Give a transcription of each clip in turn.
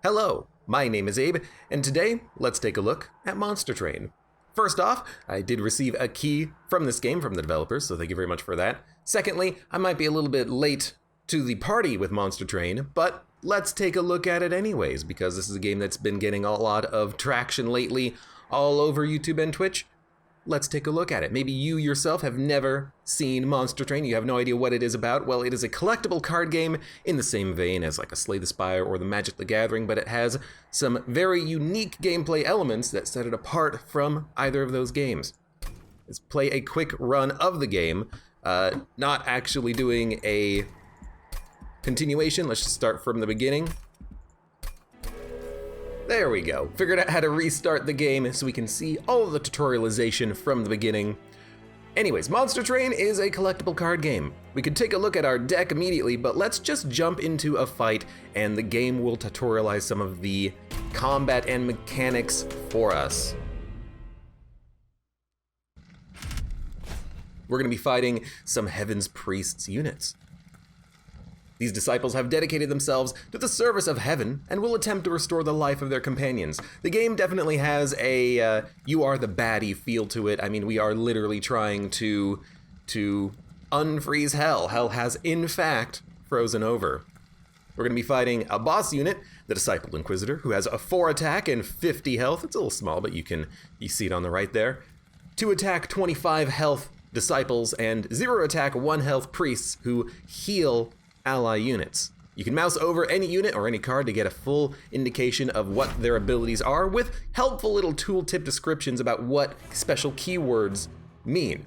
Hello, my name is Abe, and today let's take a look at Monster Train. First off, I did receive a key from this game from the developers, so thank you very much for that. Secondly, I might be a little bit late to the party with Monster Train, but let's take a look at it anyways, because this is a game that's been getting a lot of traction lately all over YouTube and Twitch. Let's take a look at it. Maybe you yourself have never seen Monster Train, you have no idea what it is about. Well, it is a collectible card game in the same vein as like a Slay the Spire or the Magic the Gathering, but it has some very unique gameplay elements that set it apart from either of those games. Let's play a quick run of the game, not actually doing a continuation. Let's just start from the beginning. There we go. Figured out how to restart the game so we can see all of the tutorialization from the beginning. Anyways, Monster Train is a collectible card game. We could take a look at our deck immediately, but let's just jump into a fight and the game will tutorialize some of the combat and mechanics for us. We're gonna be fighting some Heaven's Priests units. These disciples have dedicated themselves to the service of heaven and will attempt to restore the life of their companions. The game definitely has a you are the baddie feel to it. I mean, we are literally trying to unfreeze hell. Hell has, in fact, frozen over. We're going to be fighting a boss unit, the Disciple Inquisitor, who has a 4 attack and 50 health. It's a little small, but you see it on the right there. 2 attack, 25 health disciples, and 0 attack, 1 health priests who heal ally units. You can mouse over any unit or any card to get a full indication of what their abilities are with helpful little tooltip descriptions about what special keywords mean.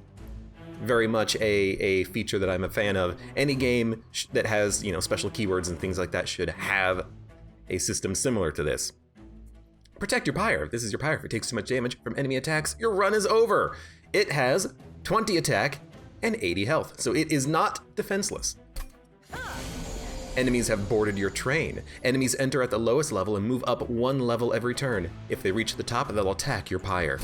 Very much a feature that I'm a fan of. Any game that has, special keywords and things like that should have a system similar to this. Protect your pyre. If this is your pyre, if it takes too much damage from enemy attacks, your run is over. It has 20 attack and 80 health, so it is not defenseless. Enemies have boarded your train. Enemies enter at the lowest level and move up 1 level every turn. If they reach the top, they'll attack your pyre.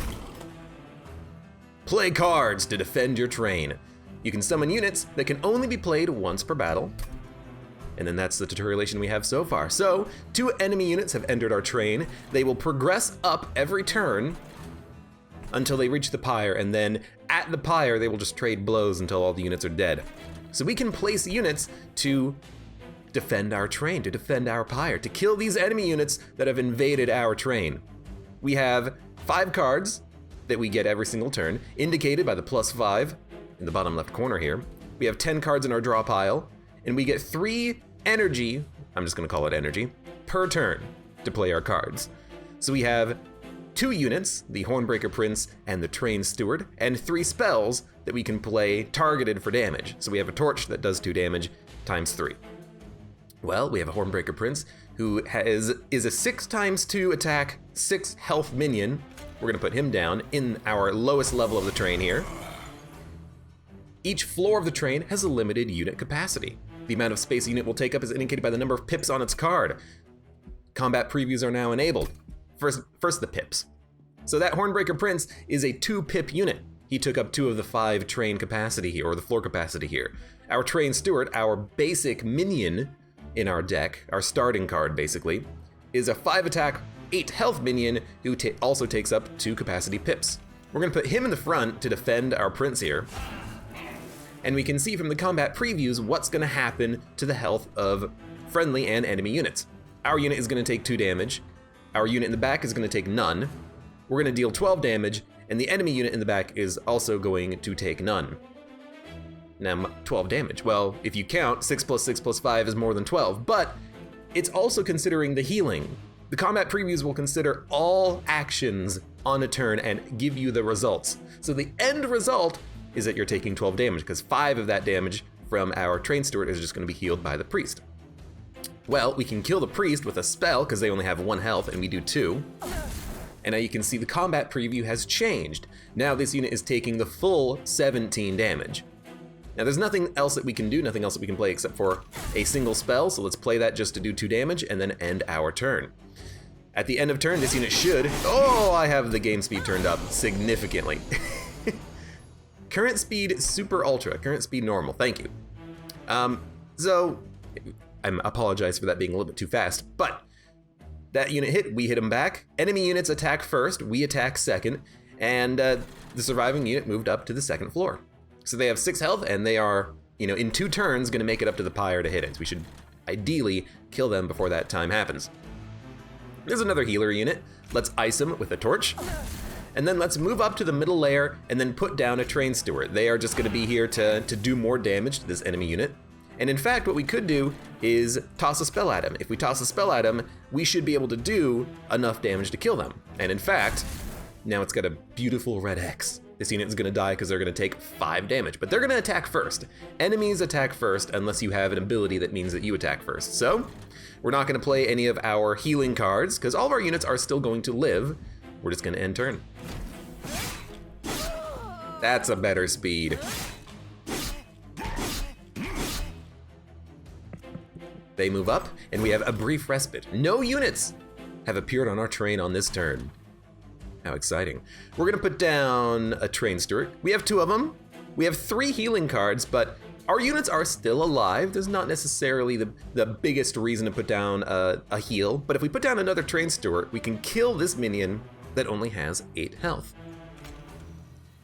Play cards to defend your train. You can summon units that can only be played once per battle. And then that's the tutorialization we have so far. So, 2 enemy units have entered our train. They will progress up every turn until they reach the pyre, and then at the pyre, they will just trade blows until all the units are dead. So we can place units to defend our train, to defend our pyre, to kill these enemy units that have invaded our train. We have 5 cards that we get every single turn, indicated by the +5 in the bottom left corner here. We have 10 cards in our draw pile, and we get 3 energy, I'm just gonna call it energy, per turn to play our cards. So we have 2 units, the Hornbreaker Prince and the Train Steward, and 3 spells that we can play targeted for damage. So we have a torch that does 2 damage times 3. Well, we have a Hornbreaker Prince who is a 6x2 attack, 6 health minion. We're gonna put him down in our lowest level of the train here. Each floor of the train has a limited unit capacity. The amount of space a unit will take up is indicated by the number of pips on its card. Combat previews are now enabled. First the pips. So that Hornbreaker Prince is a 2 pip unit. He took up 2 of the 5 train capacity here, or the floor capacity here. Our Train Steward, our basic minion in our deck, our starting card basically, is a 5 attack, 8 health minion who also takes up 2 capacity pips. We're gonna put him in the front to defend our prince here. And we can see from the combat previews what's gonna happen to the health of friendly and enemy units. Our unit is gonna take 2 damage. Our unit in the back is gonna take none. We're gonna deal 12 damage, and the enemy unit in the back is also going to take none. Now, 12 damage. Well, if you count, 6 + 6 + 5 is more than 12, but it's also considering the healing. The combat previews will consider all actions on a turn and give you the results. So the end result is that you're taking 12 damage, because 5 of that damage from our Train Steward is just gonna be healed by the priest. Well, we can kill the priest with a spell, because they only have 1 health and we do 2. And now you can see the combat preview has changed. Now this unit is taking the full 17 damage. Now there's nothing else that we can do, nothing else that we can play except for a single spell, so let's play that just to do 2 damage and then end our turn. At the end of turn, this unit should, I have the game speed turned up significantly. Current speed super ultra, current speed normal, thank you. So I apologize for that being a little bit too fast, but That unit hit, we hit him back. Enemy units attack first, we attack second, and the surviving unit moved up to the second floor. So they have 6 health, and they are, in 2 turns gonna make it up to the pyre to hit it. So we should ideally kill them before that time happens. There's another healer unit. Let's ice him with a torch. And then let's move up to the middle layer and then put down a train steward. They are just gonna be here to do more damage to this enemy unit. And in fact, what we could do is toss a spell at him. If we toss a spell at him, we should be able to do enough damage to kill them. And in fact, now it's got a beautiful red X. This unit is gonna die because they're gonna take 5 damage, but they're gonna attack first. Enemies attack first unless you have an ability that means that you attack first. So, we're not gonna play any of our healing cards because all of our units are still going to live. We're just gonna end turn. That's a better speed. They move up, and we have a brief respite. No units have appeared on our train on this turn. How exciting. We're gonna put down a train steward. We have 2 of them. We have 3 healing cards, but our units are still alive. There's not necessarily the biggest reason to put down a heal, but if we put down another train steward, we can kill this minion that only has 8 health.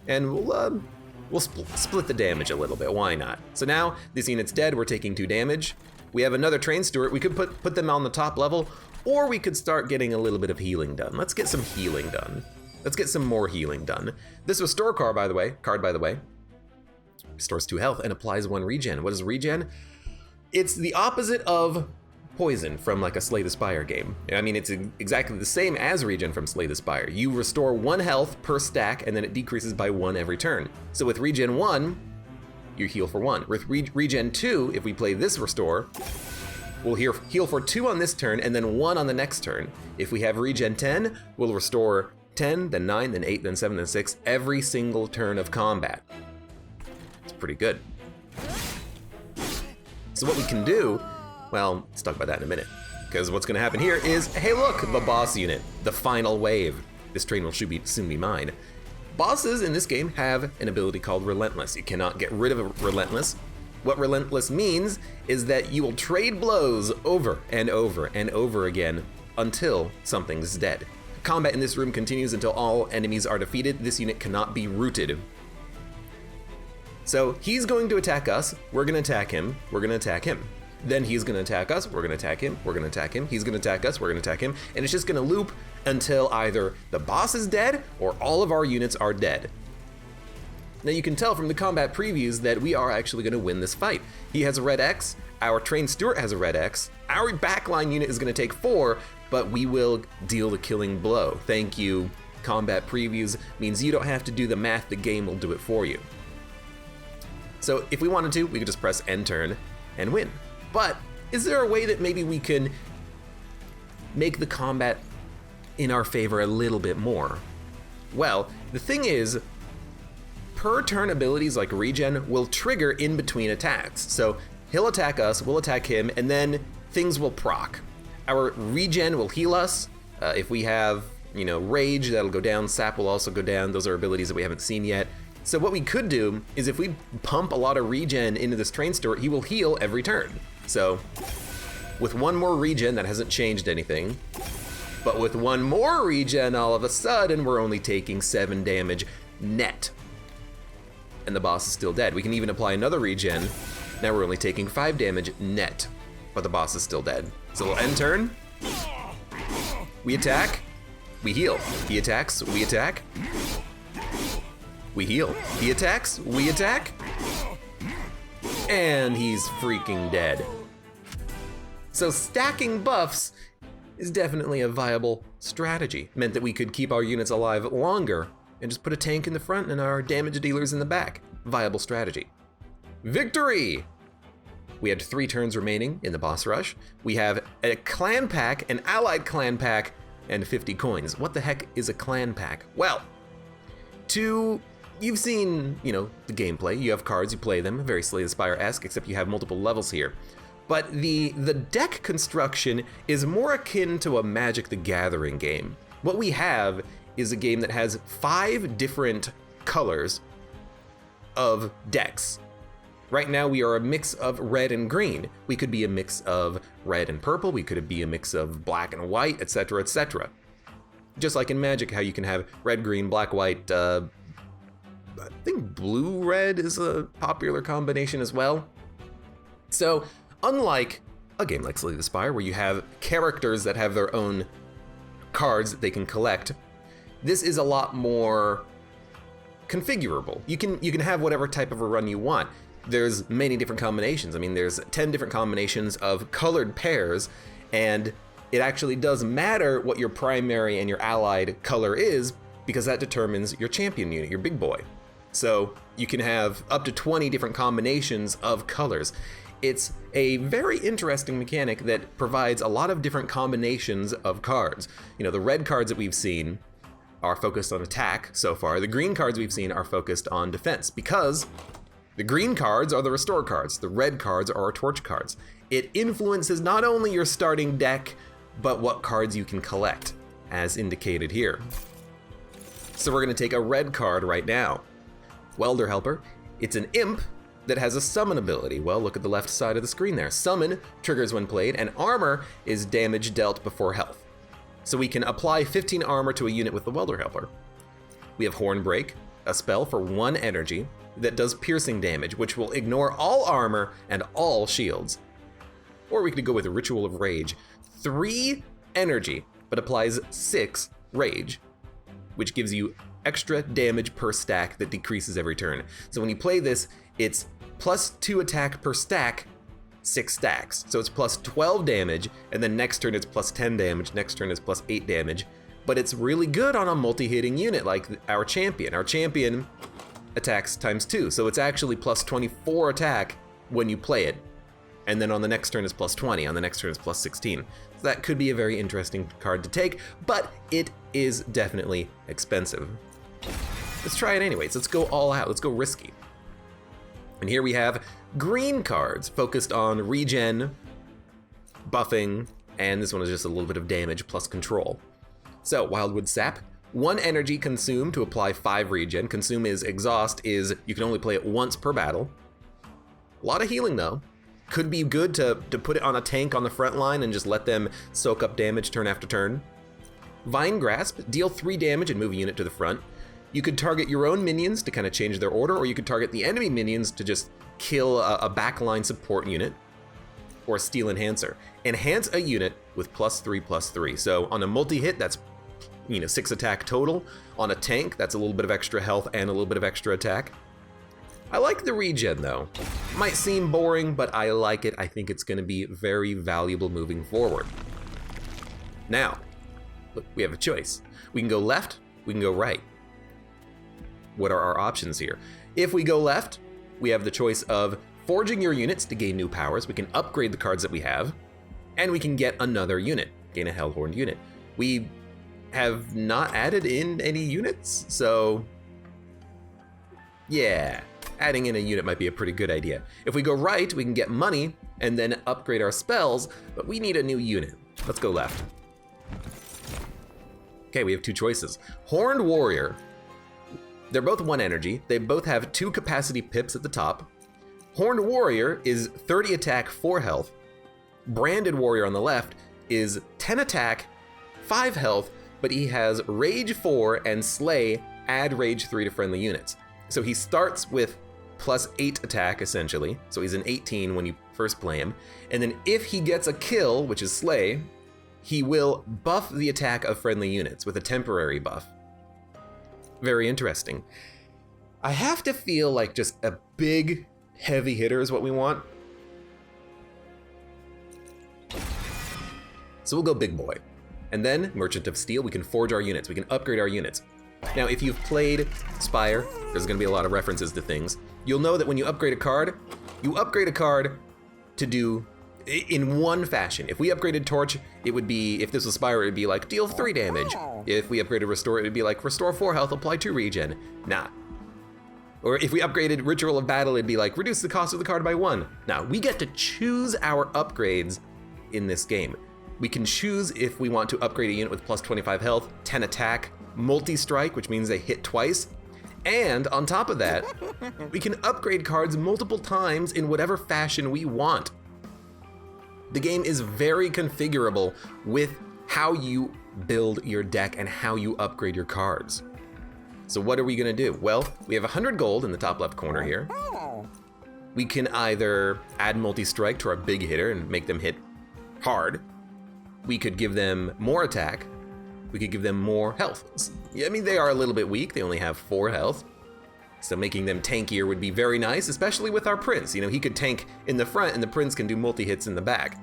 And we'll split the damage a little bit, why not? So now this unit's dead, we're taking 2 damage. We have another train steward. We could put them on the top level, or we could start getting a little bit of healing done. Let's get some healing done. Let's get some more healing done. This restore card, by the way, restores 2 health and applies 1 regen. What is regen? It's the opposite of poison from like a Slay the Spire game. I mean, it's exactly the same as regen from Slay the Spire. You restore 1 health per stack, and then it decreases by 1 every turn. So with regen 1, you heal for 1. With regen 2, if we play this restore, we'll heal for 2 on this turn and then 1 on the next turn. If we have regen 10, we'll restore 10, then 9, then 8, then 7, then 6 every single turn of combat. It's pretty good. So what we can do, well, let's talk about that in a minute. Because what's gonna happen here is, hey look, the boss unit, the final wave. This train will soon be mine. Bosses in this game have an ability called Relentless. You cannot get rid of Relentless. What Relentless means is that you will trade blows over and over and over again until something's dead. Combat in this room continues until all enemies are defeated. This unit cannot be rooted. So he's going to attack us, we're gonna attack him, we're gonna attack him. Then he's gonna attack us, we're gonna attack him, we're gonna attack him, he's gonna attack us, we're gonna attack him, and it's just gonna loop until either the boss is dead or all of our units are dead. Now you can tell from the combat previews that we are actually gonna win this fight. He has a red X, our trained steward has a red X, our backline unit is gonna take 4, but we will deal the killing blow. Thank you, combat previews means you don't have to do the math, the game will do it for you. So if we wanted to, we could just press end turn and win. But is there a way that maybe we can make the combat in our favor a little bit more? Well, the thing is, per turn abilities like regen will trigger in between attacks. So he'll attack us, we'll attack him, and then things will proc. Our regen will heal us. If we have, rage, that'll go down. Sap will also go down. Those are abilities that we haven't seen yet. So what we could do is if we pump a lot of regen into this train steward, he will heal every turn. So with 1 more regen, that hasn't changed anything. But with 1 more regen, all of a sudden, we're only taking 7 damage net. And the boss is still dead. We can even apply another regen. Now we're only taking 5 damage net, but the boss is still dead. So we'll end turn. We attack, we heal. He attacks, we attack. We heal. He attacks, we attack. And he's freaking dead. So stacking buffs is definitely a viable strategy. Meant that we could keep our units alive longer and just put a tank in the front and our damage dealers in the back. Viable strategy. Victory! We had 3 turns remaining in the boss rush. We have a clan pack, an allied clan pack, and 50 coins. What the heck is a clan pack? Well, you've seen, the gameplay. You have cards, you play them, very Slay the Spire-esque, except you have multiple levels here. But the deck construction is more akin to a Magic the Gathering game. What we have is a game that has 5 different colors of decks. Right now we are a mix of red and green. We could be a mix of red and purple, we could be a mix of black and white, etc., etc. Just like in Magic, how you can have red, green, black, white, I think blue-red is a popular combination as well. So, unlike a game like Slay the Spire, where you have characters that have their own cards that they can collect, this is a lot more configurable. You can have whatever type of a run you want. There's many different combinations. I mean, there's 10 different combinations of colored pairs, and it actually does matter what your primary and your allied color is, because that determines your champion unit, your big boy. So you can have up to 20 different combinations of colors. It's a very interesting mechanic that provides a lot of different combinations of cards. You know, the red cards that we've seen are focused on attack so far. The green cards we've seen are focused on defense, because the green cards are the restore cards, the red cards are our torch cards. It influences not only your starting deck, but what cards you can collect, as indicated here. So we're gonna take a red card right now. Welder Helper. It's an imp that has a summon ability. Well, look at the left side of the screen there. Summon triggers when played, and armor is damage dealt before health. So we can apply 15 armor to a unit with the Welder Helper. We have Hornbreak, a spell for 1 energy that does piercing damage, which will ignore all armor and all shields. Or we could go with Ritual of Rage. 3 energy, but applies 6 rage, which gives you extra damage per stack that decreases every turn. So when you play this, it's plus 2 attack per stack, 6 stacks. So it's plus 12 damage, and then next turn it's plus 10 damage, next turn it's plus 8 damage. But it's really good on a multi-hitting unit like our champion. Our champion attacks times 2, so it's actually plus 24 attack when you play it. And then on the next turn it's plus 20, on the next turn it's plus 16. So that could be a very interesting card to take, but it is definitely expensive. Let's try it anyways. Let's go all out. Let's go risky. And here we have green cards focused on regen, buffing, and this one is just a little bit of damage plus control. So Wildwood Sap, 1 energy consumed to apply 5 regen. Consume is exhaust, is you can only play it once per battle. A lot of healing though. Could be good to put it on a tank on the front line and just let them soak up damage turn after turn. Vine Grasp, deal 3 damage and move a unit to the front. You could target your own minions to kind of change their order, or you could target the enemy minions to just kill a backline support unit, or Steel Enhancer. Enhance a unit with +3/+3. So on a multi-hit, that's 6 attack total. On a tank, that's a little bit of extra health and a little bit of extra attack. I like the regen though. Might seem boring, but I like it. I think it's gonna be very valuable moving forward. Now, look, we have a choice. We can go left, we can go right. What are our options here? If we go left, we have the choice of forging your units to gain new powers. We can upgrade the cards that we have, and we can get another unit, gain a Hellhorned unit. We have not added in any units, so yeah, adding in a unit might be a pretty good idea. If we go right, we can get money and then upgrade our spells, but we need a new unit. Let's go left. Okay, we have 2 choices. Horned Warrior. They're both 1 energy. They both have 2 capacity pips at the top. Horned Warrior is 30 attack, 4 health. Branded Warrior on the left is 10 attack, 5 health, but he has Rage 4 and Slay, add Rage 3 to friendly units. So he starts with +8 attack, essentially. So he's an 18 when you first play him. And then if he gets a kill, which is Slay, he will buff the attack of friendly units with a temporary buff. Very interesting. I have to feel like just a big, heavy hitter is what we want. So we'll go big boy. And then, Merchant of Steel, we can forge our units, we can upgrade our units. Now, if you've played Spire, there's gonna be a lot of references to things. You'll know that when you upgrade a card to do in one fashion. If we upgraded Torch, it would be, if this was Spire, it would be like, deal 3 damage. If we upgraded Restore, it would be like, restore 4 health, apply 2 regen. Nah. Or if we upgraded Ritual of Battle, it'd be like, reduce the cost of the card by 1. Now, we get to choose our upgrades in this game. We can choose if we want to upgrade a unit with +25 health, 10 attack, multi-strike, which means they hit twice, And on top of that, we can upgrade cards multiple times in whatever fashion we want. The game is very configurable with how you build your deck and how you upgrade your cards. So what are we gonna do? Well, we have 100 gold in the top left corner here. We can either add multi-strike to our big hitter and make them hit hard. We could give them more attack. We could give them more health. I mean, they are a little bit weak. They only have 4 health. So making them tankier would be very nice, especially with our prince. You know, he could tank in the front and the prince can do multi-hits in the back.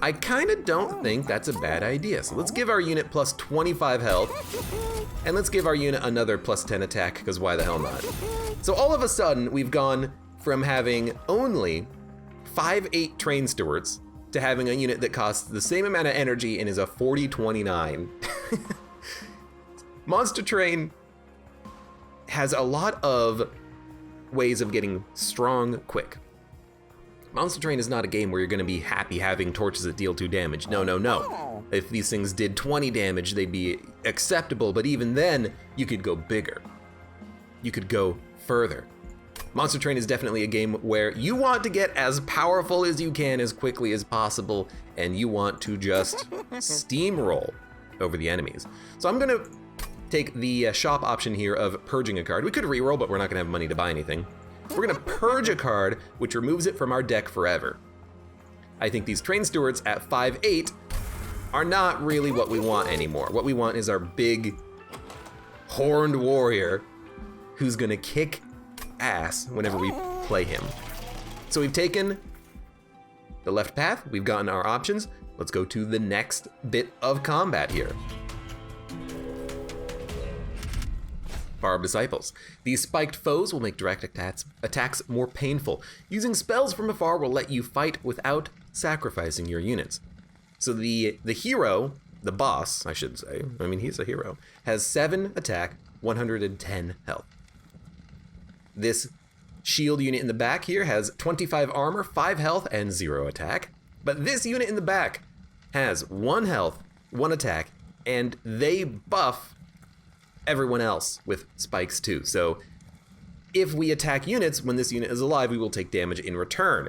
I kinda don't think that's a bad idea. So let's give our unit plus 25 health, and let's give our unit another plus 10 attack, because why the hell not? So all of a sudden, we've gone from having only 5/8 train stewards to having a unit that costs the same amount of energy and is a 40/29. Monster Train has a lot of ways of getting strong quick. Monster Train is not a game where you're gonna be happy having torches that deal 2 damage. No, no, no. If these things did 20 damage, they'd be acceptable, but even then, you could go bigger. You could go further. Monster Train is definitely a game where you want to get as powerful as you can as quickly as possible, and you want to just steamroll over the enemies. So I'm gonna take the shop option here of purging a card. We could reroll, but we're not gonna have money to buy anything. We're gonna purge a card, which removes it from our deck forever. I think these train stewards at 5/8 are not really what we want anymore. What we want is our big horned warrior who's gonna kick ass whenever we play him. So we've taken the left path, we've gotten our options. Let's go to the next bit of combat here. Bar of Disciples. These spiked foes will make direct attacks more painful. Using spells from afar will let you fight without sacrificing your units. So the hero, the boss, I should say, I mean he's a hero, has 7 attack, 110 health. This shield unit in the back here has 25 armor, 5 health, and 0 attack. But this unit in the back has 1 health, 1 attack, and they buff everyone else with spikes too. So if we attack units when this unit is alive, we will take damage in return.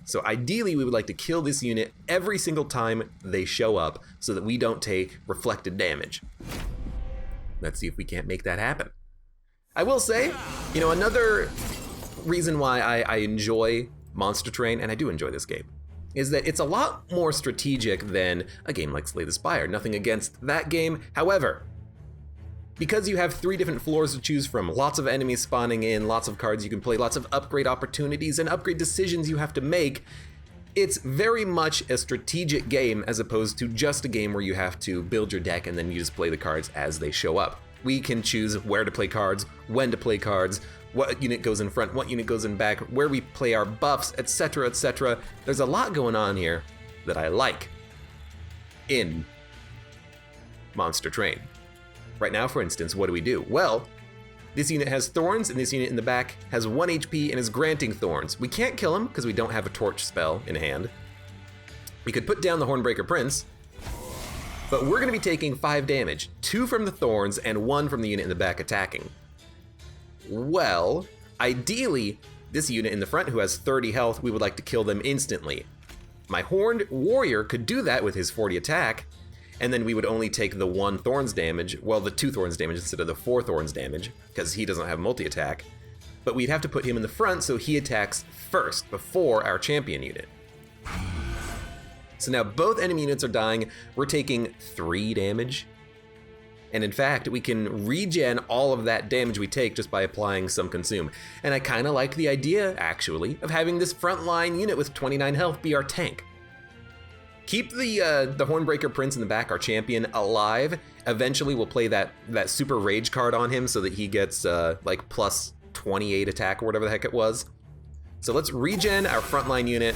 So ideally, we would like to kill this unit every single time they show up so that we don't take reflected damage. Let's see if we can't make that happen. I will say, you know, another reason why I enjoy Monster Train, and I do enjoy this game, is that it's a lot more strategic than a game like Slay the Spire. Nothing against that game. However, because you have 3 different floors to choose from, lots of enemies spawning in, lots of cards you can play, lots of upgrade opportunities and upgrade decisions you have to make, it's very much a strategic game as opposed to just a game where you have to build your deck and then you just play the cards as they show up. We can choose where to play cards, when to play cards, what unit goes in front, what unit goes in back, where we play our buffs, etc., etc. There's a lot going on here that I like in Monster Train. Right now, for instance, what do? Well, this unit has thorns, and this unit in the back has 1 HP and is granting thorns. We can't kill him because we don't have a torch spell in hand. We could put down the Hornbreaker Prince, but we're gonna be taking 5 damage, 2 from the thorns and 1 from the unit in the back attacking. Well, ideally, this unit in the front who has 30 health, we would like to kill them instantly. My Horned Warrior could do that with his 40 attack, and then we would only take the 1 thorns damage, well, the 2 thorns damage instead of the 4 thorns damage, because he doesn't have multi-attack. But we'd have to put him in the front so he attacks first, before our champion unit. So now both enemy units are dying, we're taking 3 damage. And in fact, we can regen all of that damage we take just by applying some consume. And I kinda like the idea, actually, of having this frontline unit with 29 health be our tank. Keep the Hornbreaker Prince in the back, our champion, alive. Eventually we'll play that super rage card on him so that he gets like plus 28 attack or whatever the heck it was. So let's regen our frontline unit.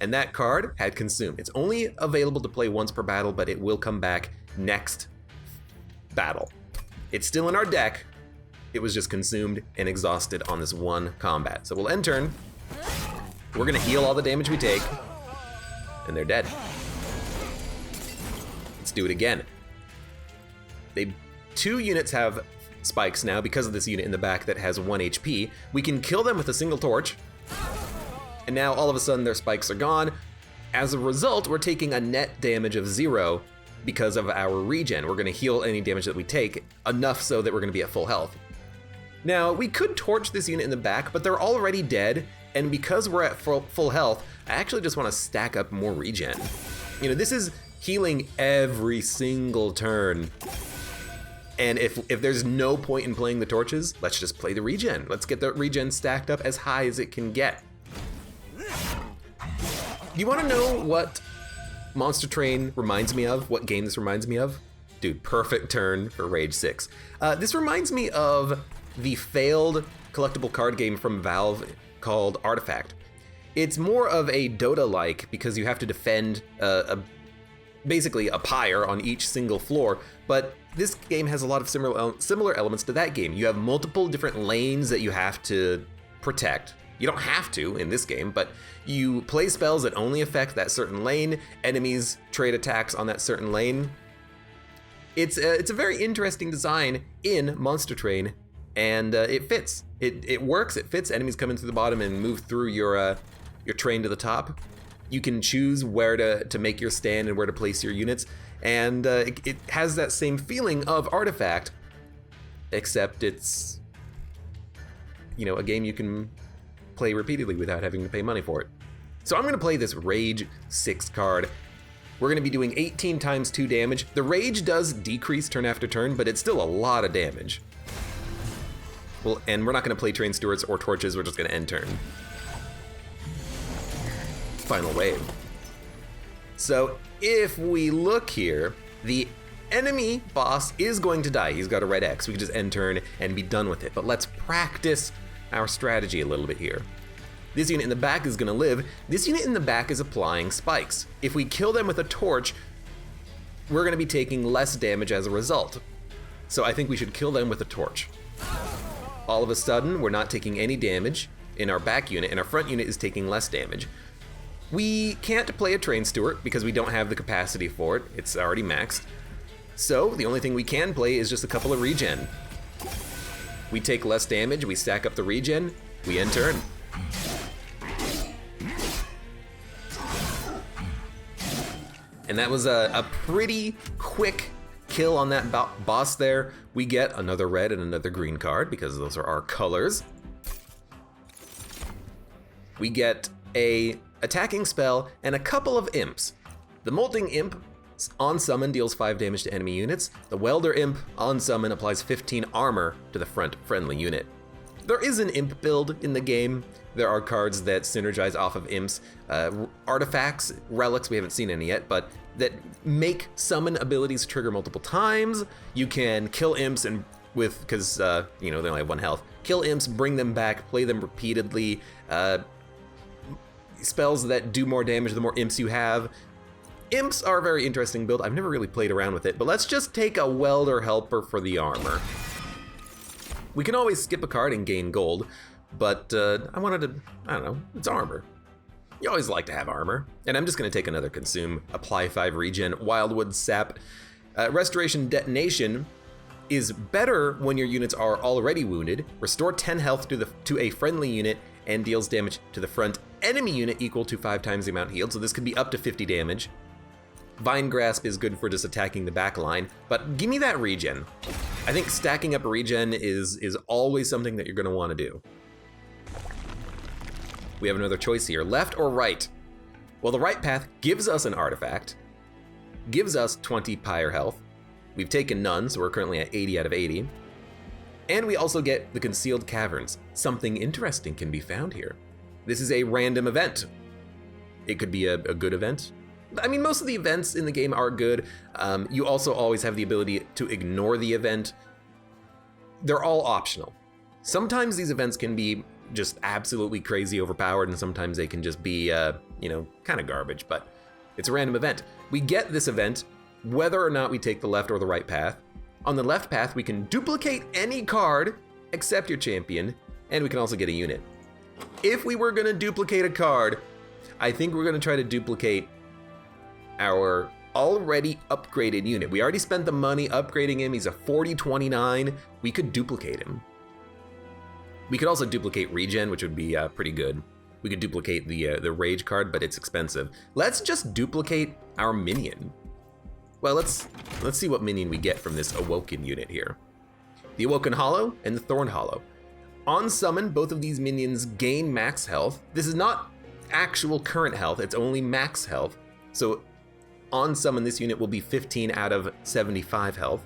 And that card had consume. It's only available to play once per battle, but it will come back next battle. It's still in our deck. It was just consumed and exhausted on this one combat. So we'll end turn. We're gonna heal all the damage we take. And they're dead. Let's do it again. They 2 units have spikes now because of this unit in the back that has 1 HP. We can kill them with a single torch, and now all of a sudden their spikes are gone. As a result, we're taking a net damage of 0 because of our regen. We're gonna heal any damage that we take, enough so that we're gonna be at full health. Now, we could torch this unit in the back, but they're already dead, and because we're at full health, I actually just wanna stack up more regen. You know, this is healing every single turn. And if there's no point in playing the torches, let's just play the regen. Let's get the regen stacked up as high as it can get. You wanna know what Monster Train reminds me of? What game this reminds me of? Dude, perfect turn for Rage 6. This reminds me of the failed collectible card game from Valve called Artifact. It's more of a Dota-like because you have to defend basically a pyre on each single floor, but this game has a lot of similar elements to that game. You have multiple different lanes that you have to protect. You don't have to in this game, but you play spells that only affect that certain lane. Enemies trade attacks on that certain lane. It's a very interesting design in Monster Train, and it fits. It works. It fits. Enemies come in through the bottom and move through your train to the top. You can choose where to make your stand and where to place your units, and it has that same feeling of Artifact, except it's, you know, a game you can play repeatedly without having to pay money for it. So I'm gonna play this Rage 6 card. We're gonna be doing 18 times 2 damage. The Rage does decrease turn after turn, but it's still a lot of damage. Well, and we're not gonna play Train Stewards or Torches, we're just gonna end turn. Final wave. So if we look here, the enemy boss is going to die. He's got a red X. We can just end turn and be done with it. But let's practice our strategy a little bit here. This unit in the back is gonna live. This unit in the back is applying spikes. If we kill them with a torch, we're gonna be taking less damage as a result. So I think we should kill them with a torch. All of a sudden, we're not taking any damage in our back unit, and our front unit is taking less damage. We can't play a Train Steward because we don't have the capacity for it. It's already maxed. So the only thing we can play is just a couple of regen. We take less damage, we stack up the regen, we end turn. And that was a pretty quick kill on that boss there. We get another red and another green card because those are our colors. We get a attacking spell and a couple of imps. The Molting Imp on summon deals 5 damage to enemy units. The Welder Imp on summon applies 15 armor to the front friendly unit. There is an imp build in the game. There are cards that synergize off of imps, artifacts, relics, we haven't seen any yet, but that make summon abilities trigger multiple times. You can kill imps and because you know, they only have 1 health. Kill imps, bring them back, play them repeatedly. Spells that do more damage the more imps you have. Imps are a very interesting build. I've never really played around with it, but let's just take a Welder Helper for the armor. We can always skip a card and gain gold, but I don't know, it's armor. You always like to have armor. And I'm just gonna take another consume, apply 5 regen, Wildwood Sap. Restoration Detonation is better when your units are already wounded. Restore 10 health to a friendly unit and deals damage to the front enemy unit equal to 5 times the amount healed, so this could be up to 50 damage. Vine Grasp is good for just attacking the back line, but give me that regen. I think stacking up regen is always something that you're gonna wanna do. We have another choice here, left or right? Well, the right path gives us an artifact, gives us 20 pyre health. We've taken none, so we're currently at 80 out of 80. And we also get the Concealed Caverns. Something interesting can be found here. This is a random event. It could be a good event. I mean, most of the events in the game are good. You also always have the ability to ignore the event. They're all optional. Sometimes these events can be just absolutely crazy overpowered, and sometimes they can just be, you know, kind of garbage, but it's a random event. We get this event whether or not we take the left or the right path. On the left path, we can duplicate any card except your champion, and we can also get a unit. If we were gonna duplicate a card, I think we're gonna try to duplicate our already upgraded unit. We already spent the money upgrading him. He's a 40-29. We could duplicate him. We could also duplicate regen, which would be pretty good. We could duplicate the rage card, but it's expensive. Let's just duplicate our minion. Well, let's see what minion we get from this Awoken unit here. The Awoken Hollow and the Thorn Hollow. On summon, both of these minions gain max health. This is not actual current health, it's only max health. So on summon, this unit will be 15 out of 75 health.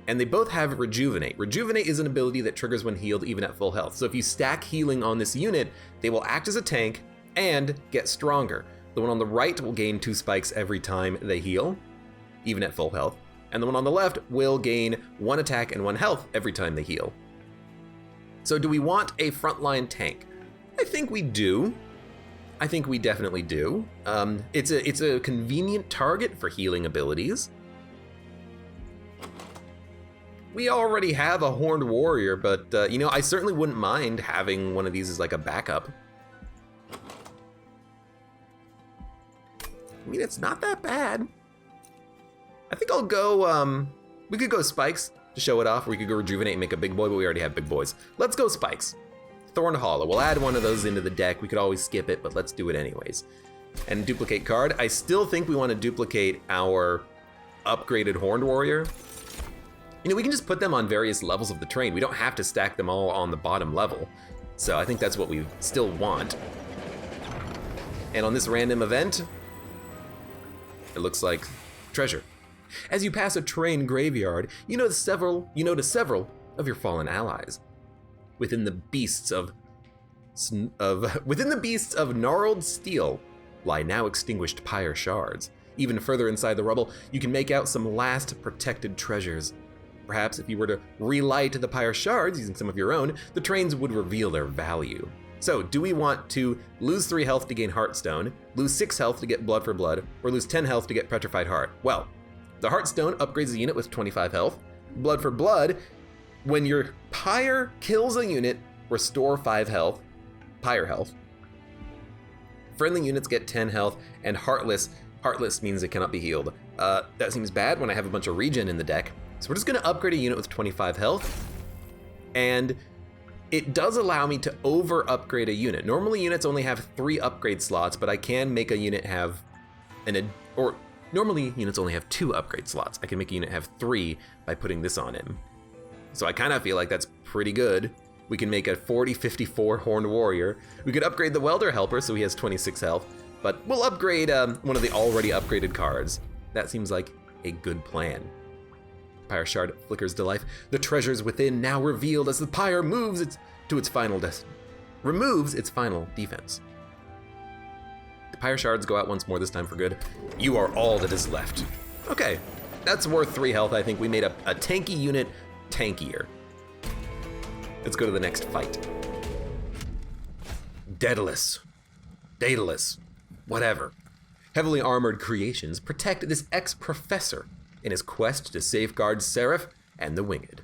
And they both have Rejuvenate. Rejuvenate is an ability that triggers when healed even at full health. So if you stack healing on this unit, they will act as a tank and get stronger. The one on the right will gain 2 spikes every time they heal, even at full health. And the one on the left will gain 1 attack and 1 health every time they heal. So do we want a frontline tank? I think we do. I think we definitely do. It's a convenient target for healing abilities. We already have a Horned Warrior, but you know, I certainly wouldn't mind having one of these as like a backup. I mean, it's not that bad. I think I'll go, we could go Spikes to show it off, or we could go Rejuvenate and make a big boy, but we already have big boys. Let's go Spikes. Thorn Hollow, we'll add one of those into the deck. We could always skip it, but let's do it anyways. And duplicate card. I still think we want to duplicate our upgraded Horned Warrior. You know, we can just put them on various levels of the train. We don't have to stack them all on the bottom level. So I think that's what we still want. And on this random event, it looks like treasure. As you pass a train graveyard, you notice several of your fallen allies. Within the beasts of gnarled steel lie now extinguished pyre shards. Even further inside the rubble, you can make out some last protected treasures. Perhaps if you were to relight the pyre shards using some of your own, the trains would reveal their value. So, do we want to lose 3 health to gain Heartstone, lose 6 health to get Blood for Blood, or lose 10 health to get Petrified Heart? Well, the Heartstone upgrades the unit with 25 health. Blood for Blood, when your pyre kills a unit, restore 5 health, pyre health. Friendly units get 10 health, and Heartless means it cannot be healed. That seems bad when I have a bunch of regen in the deck. So we're just gonna upgrade a unit with 25 health, and it does allow me to over upgrade a unit. Normally units only have 3 upgrade slots, but I can make a unit have normally units only have 2 upgrade slots. I can make a unit have 3 by putting this on him. So I kind of feel like that's pretty good. We can make a 40-54 Horned Warrior. We could upgrade the Welder Helper so he has 26 health, but we'll upgrade one of the already upgraded cards. That seems like a good plan. Pyre Shard flickers to life. The treasures within now revealed as the pyre moves removes its final defense. The pyre shards go out once more, this time for good. You are all that is left. Okay, that's worth 3 health. I think we made a tanky unit tankier. Let's go to the next fight. Daedalus, whatever. Heavily armored creations protect this ex-professor in his quest to safeguard Seraph and the Winged.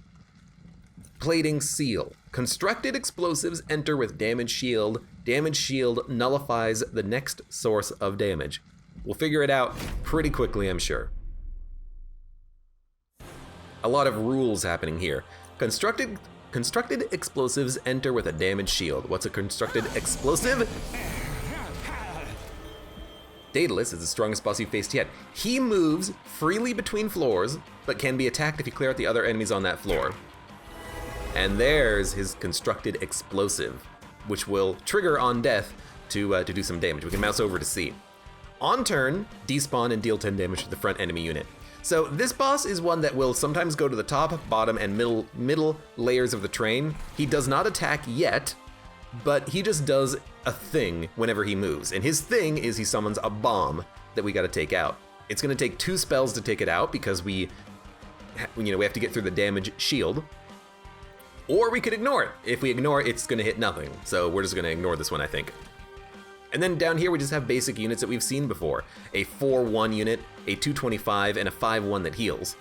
Plating Seal. Constructed explosives enter with damage shield. Damage shield nullifies the next source of damage. We'll figure it out pretty quickly, I'm sure. A lot of rules happening here. Constructed explosives enter with a damage shield. What's a constructed explosive? Daedalus is the strongest boss you've faced yet. He moves freely between floors, but can be attacked if you clear out the other enemies on that floor. And there's his constructed explosive, which will trigger on death to do some damage. We can mouse over to see. On turn, despawn and deal 10 damage to the front enemy unit. So this boss is one that will sometimes go to the top, bottom, and middle layers of the train. He does not attack yet, but he just does a thing whenever he moves. And his thing is he summons a bomb that we gotta take out. It's gonna take 2 spells to take it out because we have to get through the damage shield. Or we could ignore it. If we ignore it, it's gonna hit nothing. So we're just gonna ignore this one, I think. And then down here, we just have basic units that we've seen before. A 4-1 unit, a 225, and a 5-1 that heals.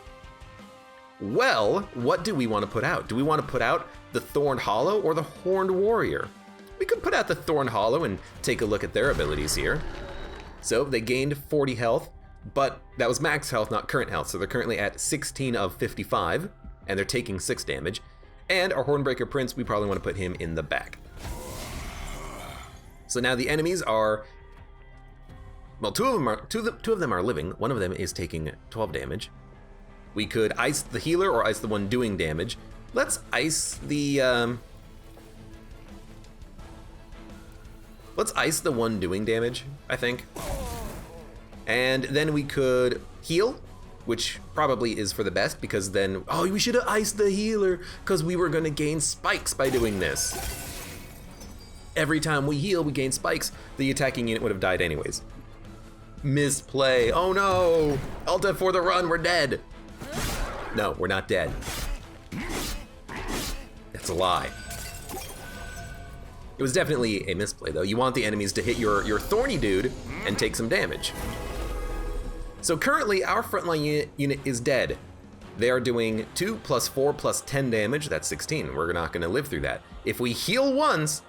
Well, what do we want to put out? Do we want to put out the Thorn Hollow or the Horned Warrior? We could put out the Thorn Hollow and take a look at their abilities here. So they gained 40 health. but that was max health, not current health, so they're currently at 16 of 55, and they're taking 6 damage. And our Hornbreaker Prince, we probably want to put him in the back. So now the enemies are, well, two of them are living. One of them is taking 12 damage. We could ice the healer or ice the one doing damage. Let's ice the one doing damage, I think. And then we could heal, which probably is for the best, because then, oh, we should have iced the healer, because we were gonna gain spikes by doing this. Every time we heal, we gain spikes. The attacking unit would have died anyways. Misplay, oh no! Alt F4 the run, we're dead. No, we're not dead. That's a lie. It was definitely a misplay though. You want the enemies to hit your thorny dude and take some damage. So currently our frontline unit is dead. They are doing 2 plus 4 plus 10 damage, that's 16. We're not gonna live through that. If we heal once,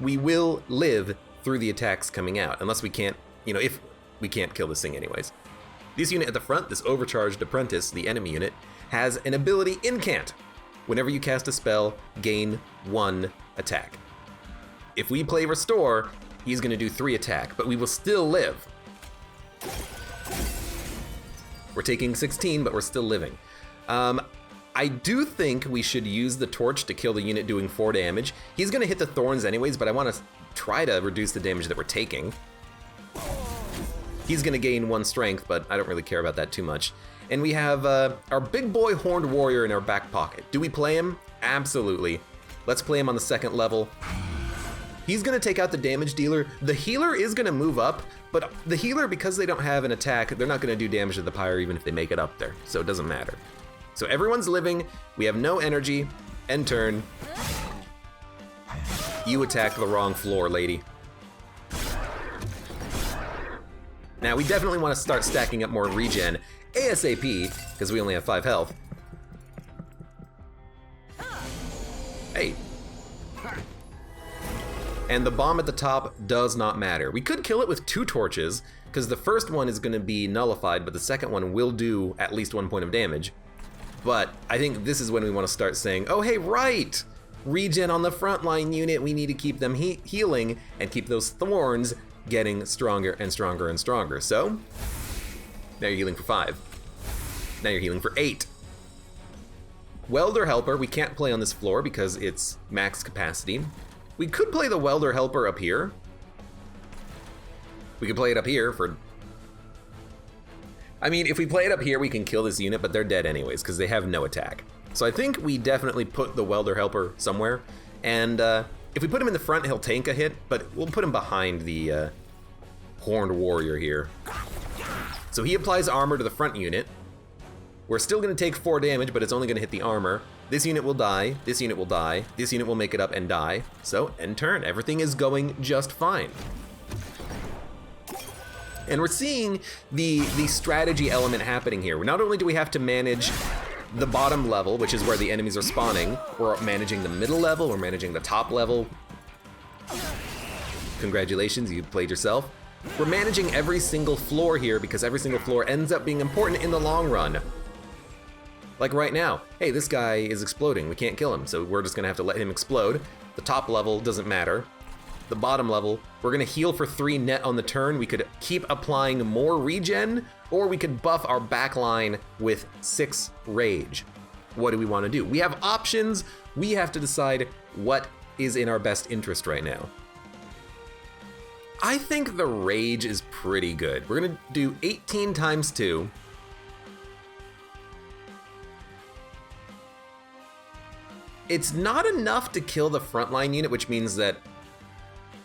we will live through the attacks coming out, unless we can't, if we can't kill this thing anyways. This unit at the front, this overcharged apprentice, the enemy unit, has an ability Incant. Whenever you cast a spell, gain 1 attack. If we play Restore, he's gonna do 3 attack, but we will still live. We're taking 16, but we're still living. I do think we should use the torch to kill the unit doing 4 damage. He's gonna hit the thorns anyways, but I wanna try to reduce the damage that we're taking. He's gonna gain 1 strength, but I don't really care about that too much. And we have our big boy Horned Warrior in our back pocket. Do we play him? Absolutely. Let's play him on the 2nd level. He's gonna take out the damage dealer. The healer is gonna move up, but the healer, because they don't have an attack, they're not gonna do damage to the pyre even if they make it up there, so it doesn't matter. So everyone's living, we have no energy, end turn. You attack the wrong floor, lady. Now we definitely wanna start stacking up more regen ASAP, because we only have 5 health. Hey. And the bomb at the top does not matter. We could kill it with 2 torches, because the first one is gonna be nullified, but the second one will do at least 1 point of damage. But I think this is when we wanna start saying, oh hey, right! Regen on the frontline unit, we need to keep them healing and keep those thorns getting stronger and stronger and stronger. So, now you're healing for 5. Now you're healing for 8. Welder Helper, we can't play on this floor because it's max capacity. We could play the Welder Helper up here. We could play it up here for... I mean, if we play it up here, we can kill this unit, but they're dead anyways, because they have no attack. So I think we definitely put the Welder Helper somewhere, and if we put him in the front, he'll tank a hit, but we'll put him behind the Horned Warrior here. So he applies armor to the front unit. We're still gonna take 4 damage, but it's only gonna hit the armor. This unit will die, this unit will die, this unit will make it up and die. So, end turn, everything is going just fine. And we're seeing the strategy element happening here. Not only do we have to manage the bottom level, which is where the enemies are spawning, we're managing the middle level, we're managing the top level. Congratulations, you played yourself. We're managing every single floor here because every single floor ends up being important in the long run. Like right now, hey, this guy is exploding, we can't kill him, so we're just gonna have to let him explode. The top level doesn't matter. The bottom level, we're gonna heal for 3 net on the turn. We could keep applying more regen, or we could buff our backline with 6 rage. What do we wanna do? We have options, we have to decide what is in our best interest right now. I think the rage is pretty good. We're gonna do 18 times 2. It's not enough to kill the frontline unit, which means that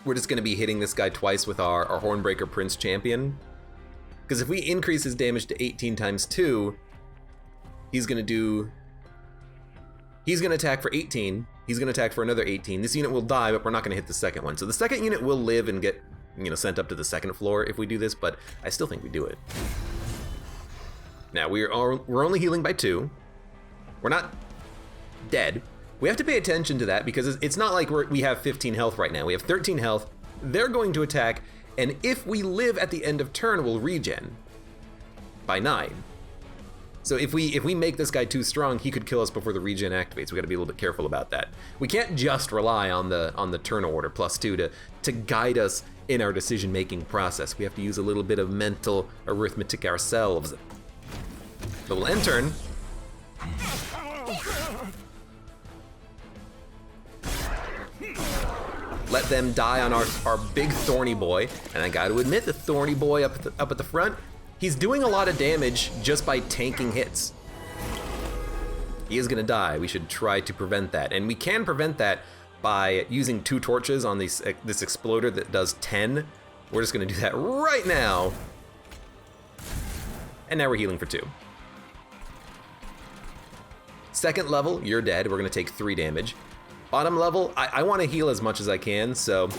we're just gonna be hitting this guy twice with our Hornbreaker Prince champion. Because if we increase his damage to 18 times 2, he's gonna attack for 18, he's gonna attack for another 18. This unit will die, but we're not gonna hit the second one. So the second unit will live and get, sent up to the second floor if we do this, but I still think we do it. Now, we're only healing by 2. We're not dead. We have to pay attention to that because it's not like we have 15 health right now. We have 13 health. They're going to attack, and if we live at the end of turn, we'll regen. by 9. So if we make this guy too strong, he could kill us before the regen activates. We got to be a little bit careful about that. We can't just rely on the turn order +2 to guide us in our decision-making process. We have to use a little bit of mental arithmetic ourselves. But we'll end turn. Let them die on our big thorny boy. And I got to admit, the thorny boy up at the front, he's doing a lot of damage just by tanking hits. He is gonna die. We should try to prevent that. And we can prevent that by using 2 torches on this exploder that does 10. We're just gonna do that right now. And now we're healing for 2. Second level, you're dead. We're gonna take 3 damage. Bottom level, I wanna heal as much as I can, so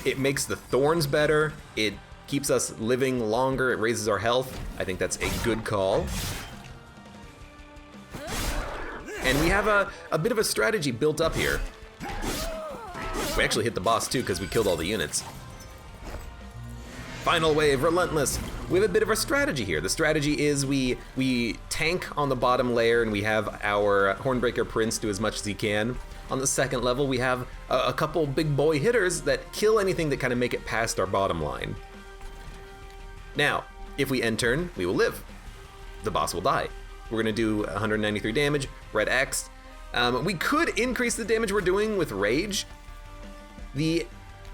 it makes the thorns better. It keeps us living longer, it raises our health. I think that's a good call. And we have a bit of a strategy built up here. We actually hit the boss too because we killed all the units. Final wave, relentless. We have a bit of a strategy here. The strategy is we tank on the bottom layer and we have our Hornbreaker Prince do as much as he can. On the second level, we have a couple big boy hitters that kill anything that kind of make it past our bottom line. Now, if we end turn, we will live. The boss will die. We're gonna do 193 damage, red X. We could increase the damage we're doing with Rage. The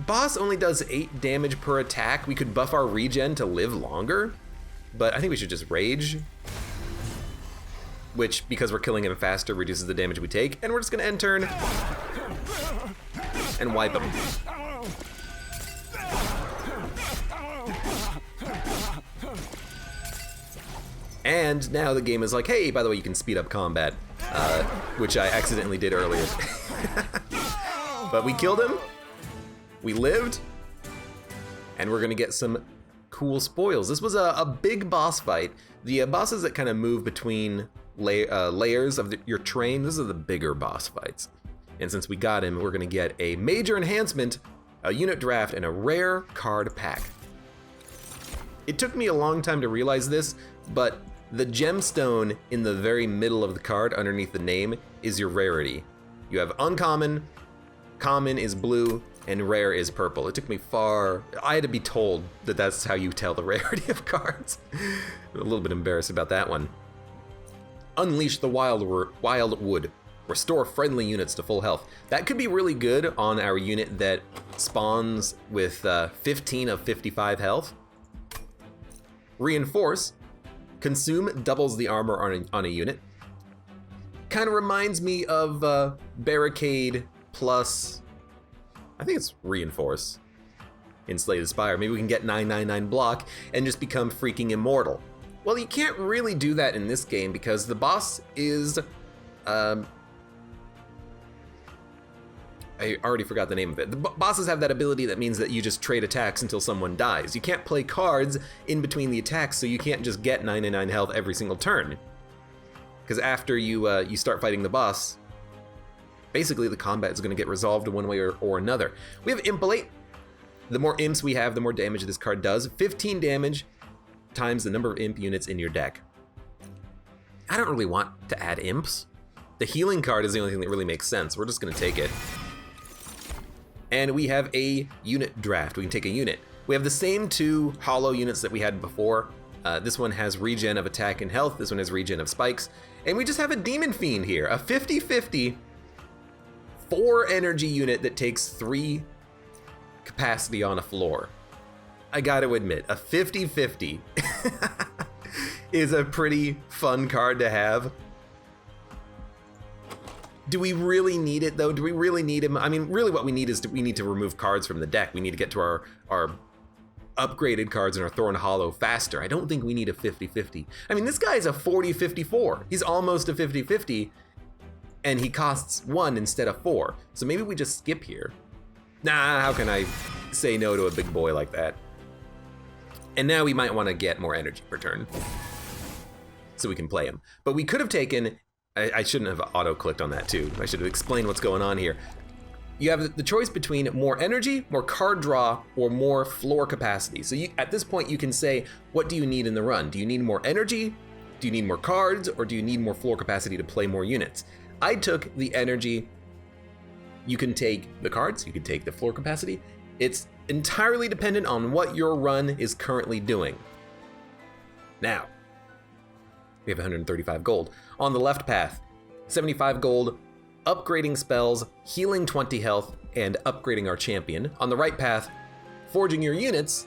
boss only does 8 damage per attack. We could buff our regen to live longer, but I think we should just Rage. Which, because we're killing him faster, reduces the damage we take, and we're just gonna end turn and wipe him. And now the game is like, hey, by the way, you can speed up combat, which I accidentally did earlier. But we killed him, we lived, and we're gonna get some cool spoils. This was a big boss fight. The bosses that kind of move between layers of your train, these are the bigger boss fights. And since we got him, we're gonna get a major enhancement, a unit draft, and a rare card pack. It took me a long time to realize this, but the gemstone in the very middle of the card underneath the name is your rarity. You have uncommon, common is blue, and rare is purple. It took me I had to be told that that's how you tell the rarity of cards. I'm a little bit embarrassed about that one. Unleash the wild wood. Restore friendly units to full health. That could be really good on our unit that spawns with 15 of 55 health. Reinforce. Consume doubles the armor on a unit. Kind of reminds me of Barricade plus, I think it's Reinforce in Slay the Spire. Maybe we can get 999 block and just become freaking immortal. Well, you can't really do that in this game because the boss is, I already forgot the name of it. The bosses have that ability that means that you just trade attacks until someone dies. You can't play cards in between the attacks, so you can't just get 99 health every single turn. Because after you start fighting the boss, basically the combat is going to get resolved one way or another. We have Impalate. The more imps we have, the more damage this card does. 15 damage times the number of imp units in your deck. I don't really want to add imps. The healing card is the only thing that really makes sense. We're just going to take it. And we have a unit draft. We can take a unit. We have the same 2 hollow units that we had before. This one has regen of attack and health. This one has regen of spikes. And we just have a Demon Fiend here. A 50-50 4 energy unit that takes 3 capacity on a floor. I gotta admit, a 50-50 is a pretty fun card to have. Do we really need it though? Do we really need him? I mean, really what we need is we need to remove cards from the deck. We need to get to our upgraded cards in our Thorn Hollow faster. I don't think we need a 50-50. I mean, this guy's a 40-54. He's almost a 50-50, and he costs 1 instead of 4. So maybe we just skip here. Nah, how can I say no to a big boy like that? And now we might want to get more energy per turn so we can play him. But we could have taken, I shouldn't have auto-clicked on that too. I should have explained what's going on here. you have the choice between more energy, more card draw, or more floor capacity. So at this point, you can say, what do you need in the run? Do you need more energy? Do you need more cards? Or do you need more floor capacity to play more units? I took the energy. You can take the cards, you can take the floor capacity. It's entirely dependent on what your run is currently doing. Now, we have 135 gold. On the left path, 75 gold, upgrading spells, healing 20 health, and upgrading our champion. On the right path, forging your units,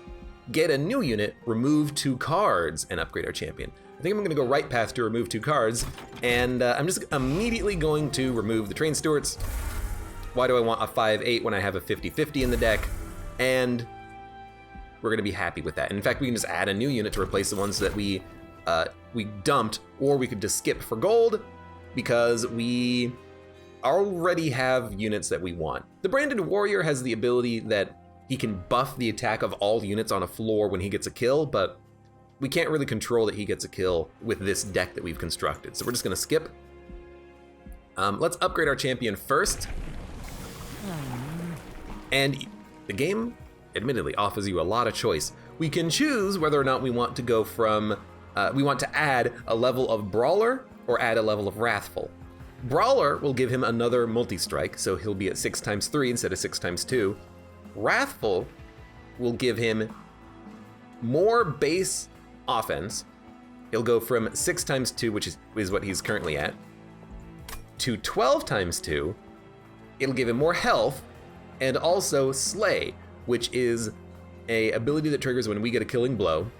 get a new unit, remove 2 cards, and upgrade our champion. I think I'm gonna go right path to remove 2 cards, and I'm just immediately going to remove the train stewards. Why do I want a 5/8 when I have a 50/50 in the deck? And we're gonna be happy with that. In fact, we can just add a new unit to replace the ones that we dumped, or we could just skip for gold because we already have units that we want. The Branded Warrior has the ability that he can buff the attack of all units on a floor when he gets a kill, but we can't really control that he gets a kill with this deck that we've constructed. So we're just gonna skip. Let's upgrade our champion first. And the game, admittedly, offers you a lot of choice. We can choose whether or not we want to go from, we want to add a level of Brawler or add a level of Wrathful. Brawler will give him another multi-strike, so he'll be at 6x3 instead of 6x2. Wrathful will give him more base offense. He'll go from 6x2, which is what he's currently at, to 12x2. It'll give him more health, and also Slay, which is a ability that triggers when we get a killing blow.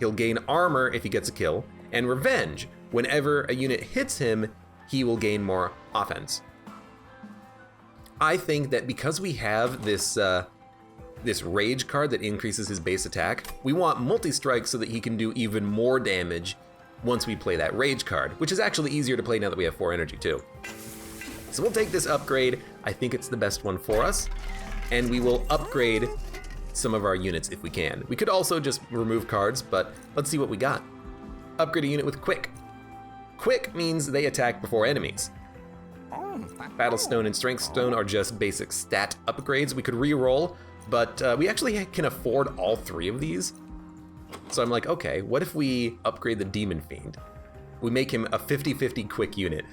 He'll gain armor if he gets a kill, and Revenge. Whenever a unit hits him, he will gain more offense. I think that because we have this this Rage card that increases his base attack, we want multi-strike so that he can do even more damage once we play that Rage card, which is actually easier to play now that we have 4 energy too. So we'll take this upgrade. I think it's the best one for us, and we will upgrade some of our units if we can. We could also just remove cards, but let's see what we got. Upgrade a unit with Quick. Quick means they attack before enemies. Battle Stone and Strength Stone are just basic stat upgrades. We could re-roll, but we actually can afford all 3 of these. So I'm like, okay, what if we upgrade the Demon Fiend? We make him a 50/50 quick unit.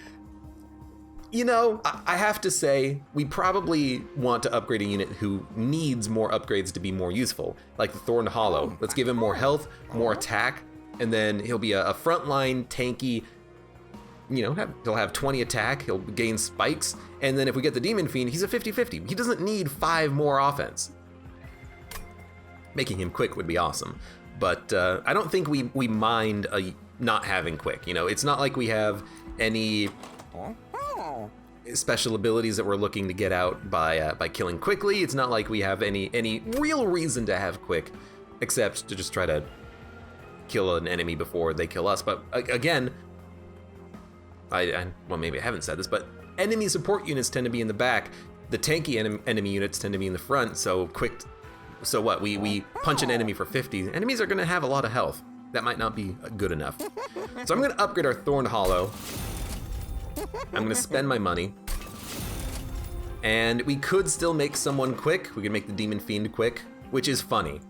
You know, I have to say, we probably want to upgrade a unit who needs more upgrades to be more useful, like the Thorned Hollow. Let's give him more health, more attack, and then he'll be a frontline tanky, you know, he'll have 20 attack, he'll gain spikes, and then if we get the Demon Fiend, he's a 50/50. He doesn't need 5 more offense. Making him quick would be awesome, but I don't think we mind not having quick. You know, it's not like we have any special abilities that we're looking to get out by killing quickly. It's not like we have any real reason to have quick, except to just try to kill an enemy before they kill us. But again, well, maybe I haven't said this, but enemy support units tend to be in the back. The tanky enemy units tend to be in the front. So quick. So what? We punch an enemy for 50. Enemies are going to have a lot of health. That might not be good enough. So I'm going to upgrade our Thorned Hollow. I'm gonna spend my money. And we could still make someone quick. We could make the Demon Fiend quick, which is funny.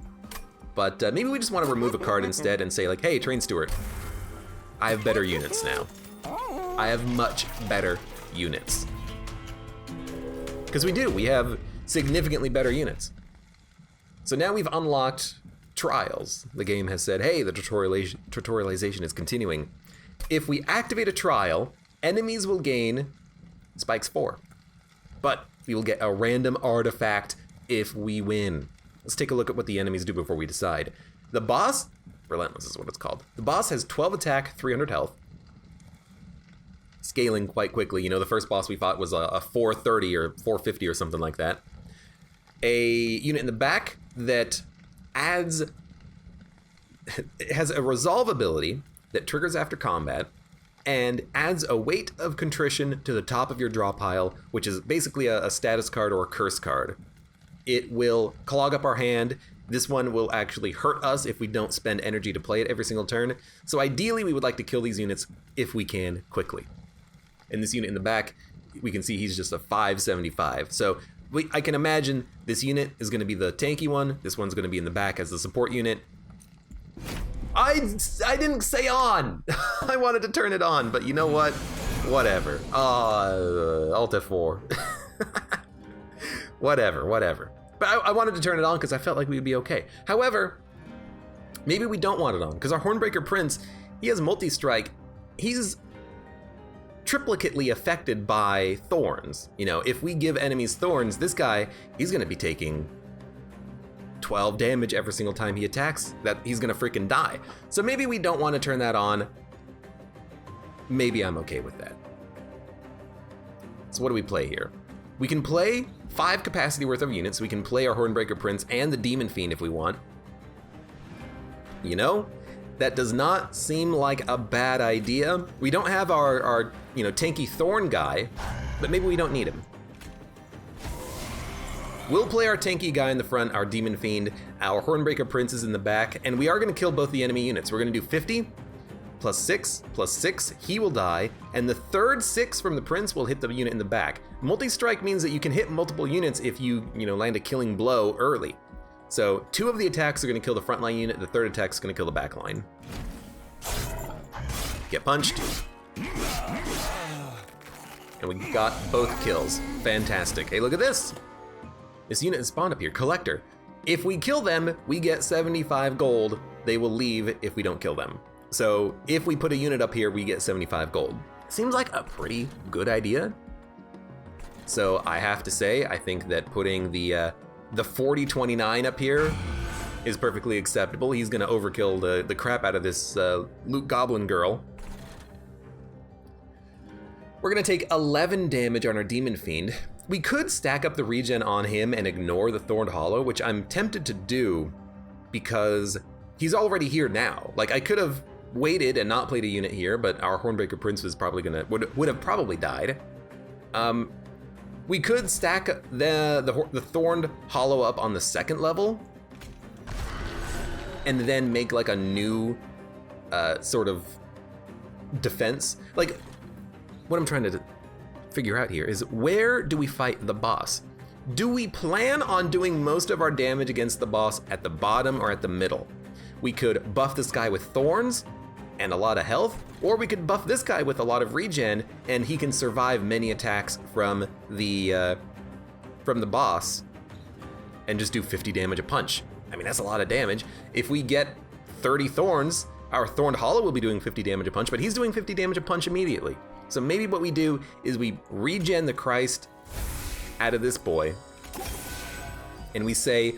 But maybe we just want to remove a card instead and say like, hey, Train Steward, I have better units now. I have much better units. Because we do, we have significantly better units. So now we've unlocked trials. The game has said, hey, the tutorialization is continuing. If we activate a trial, enemies will gain spikes 4, but we will get a random artifact if we win. Let's take a look at what the enemies do before we decide. The boss, Relentless is what it's called. The boss has 12 attack, 300 health. Scaling quite quickly. You know, the first boss we fought was a 430 or 450 or something like that. A unit in the back that adds, it has a resolve ability that triggers after combat, and adds a Weight of Contrition to the top of your draw pile, which is basically a status card or a curse card. It will clog up our hand. This one will actually hurt us if we don't spend energy to play it every single turn. So ideally, we would like to kill these units if we can quickly. And this unit in the back, we can see he's just a 575. So I can imagine this unit is gonna be the tanky one, this one's gonna be in the back as the support unit. I didn't say on! I wanted to turn it on, but you know what? Whatever. Alt F4. Whatever. But I wanted to turn it on because I felt like we would be okay. However, maybe we don't want it on, because our Hornbreaker Prince, he has multi-strike. He's triplicately affected by thorns. You know, if we give enemies thorns, this guy, he's gonna be taking 12 damage every single time he attacks. That he's gonna freaking die. So maybe we don't want to turn that on. Maybe I'm okay with that. So what do we play here? We can play 5 capacity worth of units. We can play our Hornbreaker Prince and the Demon Fiend if we want. You know, that does not seem like a bad idea. We don't have our you know, tanky Thorn guy, but maybe we don't need him. We'll play our tanky guy in the front, our Demon Fiend, our Hornbreaker Prince is in the back, and we are gonna kill both the enemy units. We're gonna do 50 plus 6 plus 6, he will die, and the third 6 from the Prince will hit the unit in the back. Multi-strike means that you can hit multiple units if you know, land a killing blow early. So 2 of the attacks are gonna kill the frontline unit, the third attack is gonna kill the back line. Get punched. And we got both kills. Fantastic. Hey, look at this. This unit is spawned up here, Collector. If we kill them, we get 75 gold. They will leave if we don't kill them. So if we put a unit up here, we get 75 gold. Seems like a pretty good idea. So I have to say, I think that putting the 4029 up here is perfectly acceptable. He's gonna overkill the crap out of this Loot Goblin girl. We're gonna take 11 damage on our Demon Fiend. We could stack up the regen on him and ignore the Thorned Hollow, which I'm tempted to do because he's already here now. Like, I could have waited and not played a unit here, but our Hornbreaker Prince was probably would have probably died. We could stack the Thorned Hollow up on the second level and then make like a new sort of defense. Like, what I'm trying to figure out here is, where do we fight the boss? Do we plan on doing most of our damage against the boss at the bottom or at the middle? We could buff this guy with thorns and a lot of health, or we could buff this guy with a lot of regen and he can survive many attacks from the boss and just do 50 damage a punch. I mean, that's a lot of damage. If we get 30 thorns, our Thorned Hollow will be doing 50 damage a punch, but he's doing 50 damage a punch immediately. So maybe what we do is we regen the Christ out of this boy, and we say,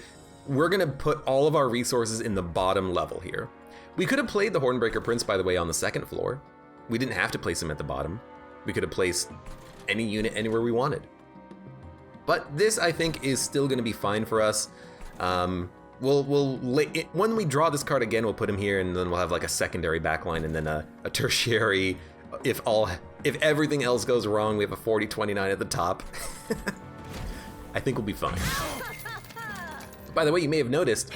we're gonna put all of our resources in the bottom level here. We could have played the Hornbreaker Prince, by the way, on the second floor. We didn't have to place him at the bottom. We could have placed any unit anywhere we wanted. But this, I think, is still gonna be fine for us. When we draw this card again, we'll put him here, and then we'll have like a secondary backline and then a tertiary. If everything else goes wrong, we have a 4029 at the top. I think we'll be fine. By the way, you may have noticed,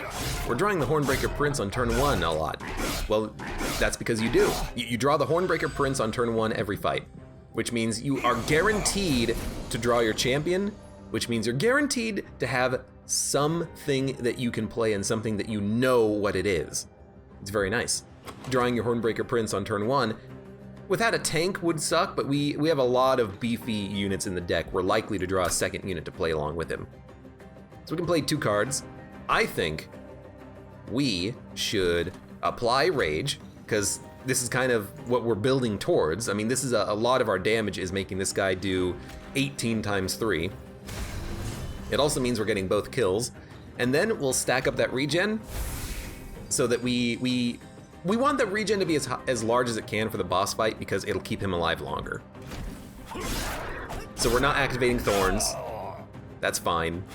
we're drawing the Hornbreaker Prince on turn 1 a lot. Well, that's because you do. You draw the Hornbreaker Prince on turn 1 every fight, which means you are guaranteed to draw your champion, which means you're guaranteed to have something that you can play and something that you know what it is. It's very nice. Drawing your Hornbreaker Prince on turn 1, without a tank would suck, but we have a lot of beefy units in the deck. We're likely to draw a second unit to play along with him. So we can play 2 cards. I think we should apply Rage, because this is kind of what we're building towards. I mean, this is a lot of our damage is making this guy do 18 times 3. It also means we're getting both kills. And then we'll stack up that regen so that we want the regen to be as large as it can for the boss fight, because it'll keep him alive longer. So we're not activating thorns. That's fine.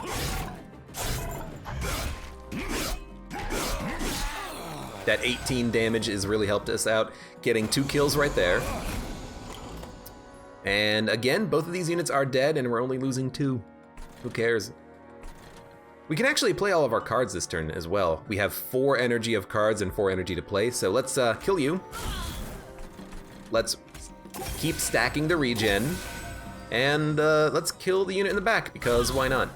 That 18 damage has really helped us out, getting 2 kills right there. And again, both of these units are dead and we're only losing 2. Who cares? We can actually play all of our cards this turn as well. We have 4 energy of cards and 4 energy to play, so let's kill you. Let's keep stacking the regen. And let's kill the unit in the back, because why not?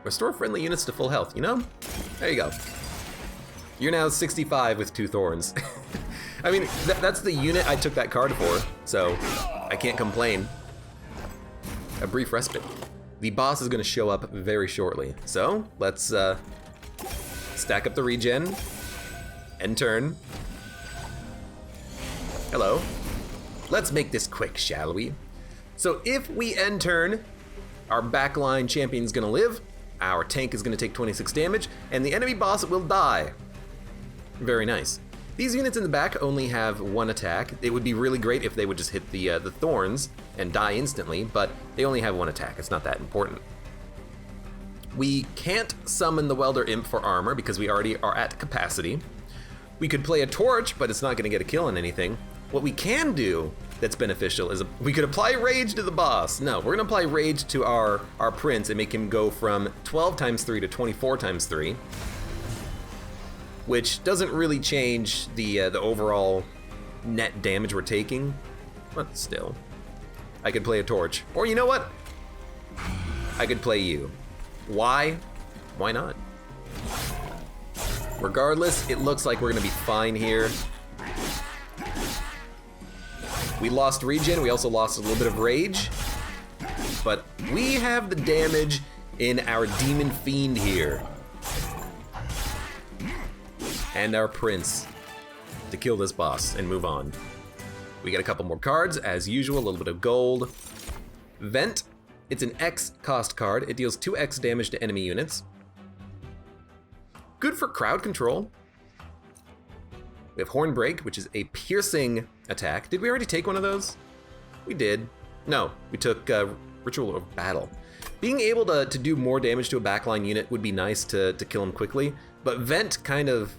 Restore friendly units to full health, you know? There you go. You're now 65 with 2 thorns. I mean, that's the unit I took that card for, so I can't complain. A brief respite. The boss is gonna show up very shortly, so let's stack up the regen, end turn. Hello. Let's make this quick, shall we? So if we end turn, our backline champion's gonna live, our tank is gonna take 26 damage, and the enemy boss will die. Very nice. These units in the back only have 1 attack. It would be really great if they would just hit the thorns and die instantly, but they only have 1 attack. It's not that important. We can't summon the Welder Imp for armor because we already are at capacity. We could play a torch, but it's not gonna get a kill on anything. What we can do that's beneficial is we could apply rage to the boss. No, we're gonna apply rage to our prince and make him go from 12 times 3 to 24 times 3, which doesn't really change the overall net damage we're taking, but still. I could play a torch, or you know what? I could play you. Why? Why not? Regardless, it looks like we're gonna be fine here. We lost regen, we also lost a little bit of rage, but we have the damage in our Demon Fiend here. And our Prince to kill this boss and move on. We get a couple more cards, as usual, a little bit of gold. Vent, it's an X cost card. It deals 2x damage to enemy units. Good for crowd control. We have Hornbreak, which is a piercing attack. Did we already take one of those? We did. No, we took Ritual of Battle. Being able to do more damage to a backline unit would be nice to kill him quickly, but Vent kind of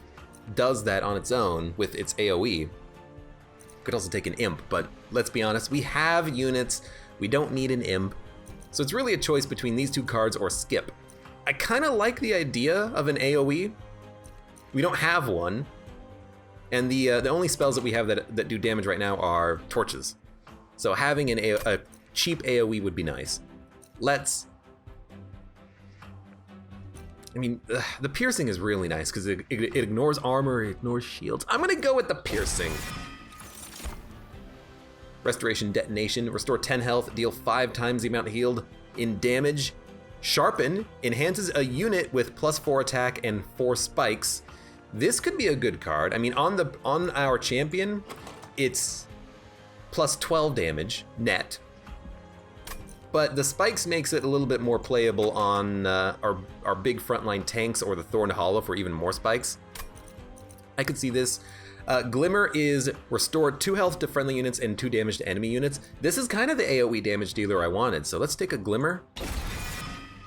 does that on its own with its AoE. Could also take an Imp, but let's be honest, we have units, we don't need an Imp. So it's really a choice between these 2 cards or skip. I kind of like the idea of an AoE. We don't have one. And the only spells that we have that do damage right now are torches. So having a cheap AoE would be nice. The piercing is really nice because it ignores armor, it ignores shields. I'm gonna go with the piercing. Restoration Detonation, restore 10 health, deal 5 times the amount healed in damage. Sharpen, enhances a unit with +4 attack and 4 spikes. This could be a good card. I mean, on our champion, it's +12 damage net, but the spikes makes it a little bit more playable on our big frontline tanks or the Thorn Hollow for even more spikes. I could see this. Glimmer is restore 2 health to friendly units and 2 damage to enemy units. This is kind of the AoE damage dealer I wanted, so let's take a Glimmer.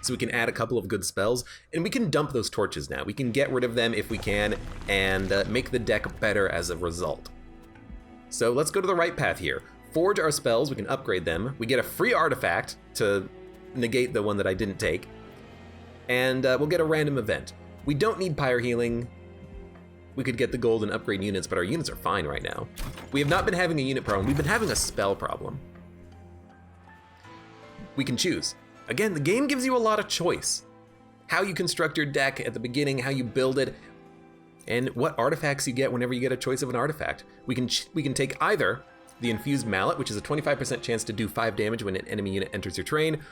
So we can add a couple of good spells, and we can dump those torches now. We can get rid of them if we can, and make the deck better as a result. So let's go to the right path here. Forge our spells, we can upgrade them. We get a free artifact to negate the one that I didn't take. And we'll get a random event. We don't need Pyre Healing. We could get the gold and upgrade units, but our units are fine right now. We have not been having a unit problem, we've been having a spell problem. We can choose. Again, the game gives you a lot of choice. How you construct your deck at the beginning, how you build it, and what artifacts you get whenever you get a choice of an artifact. We can take either the Infused Mallet, which is a 25% chance to do 5 damage when an enemy unit enters your terrain,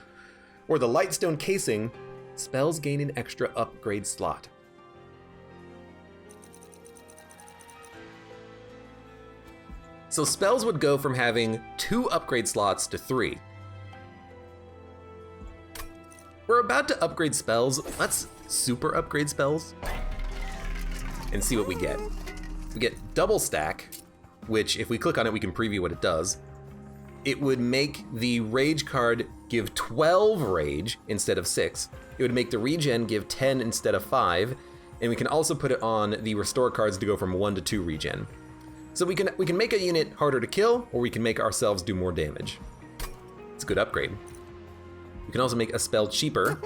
or the Lightstone Casing, spells gain an extra upgrade slot. So spells would go from having 2 upgrade slots to 3. We're about to upgrade spells. Let's super upgrade spells and see what we get. We get Double Stack, which if we click on it, we can preview what it does. It would make the Rage card give 12 Rage instead of 6. It would make the Regen give 10 instead of 5. And we can also put it on the Restore cards to go from 1 to 2 Regen. So we can make a unit harder to kill, or we can make ourselves do more damage. It's a good upgrade. We can also make a spell cheaper.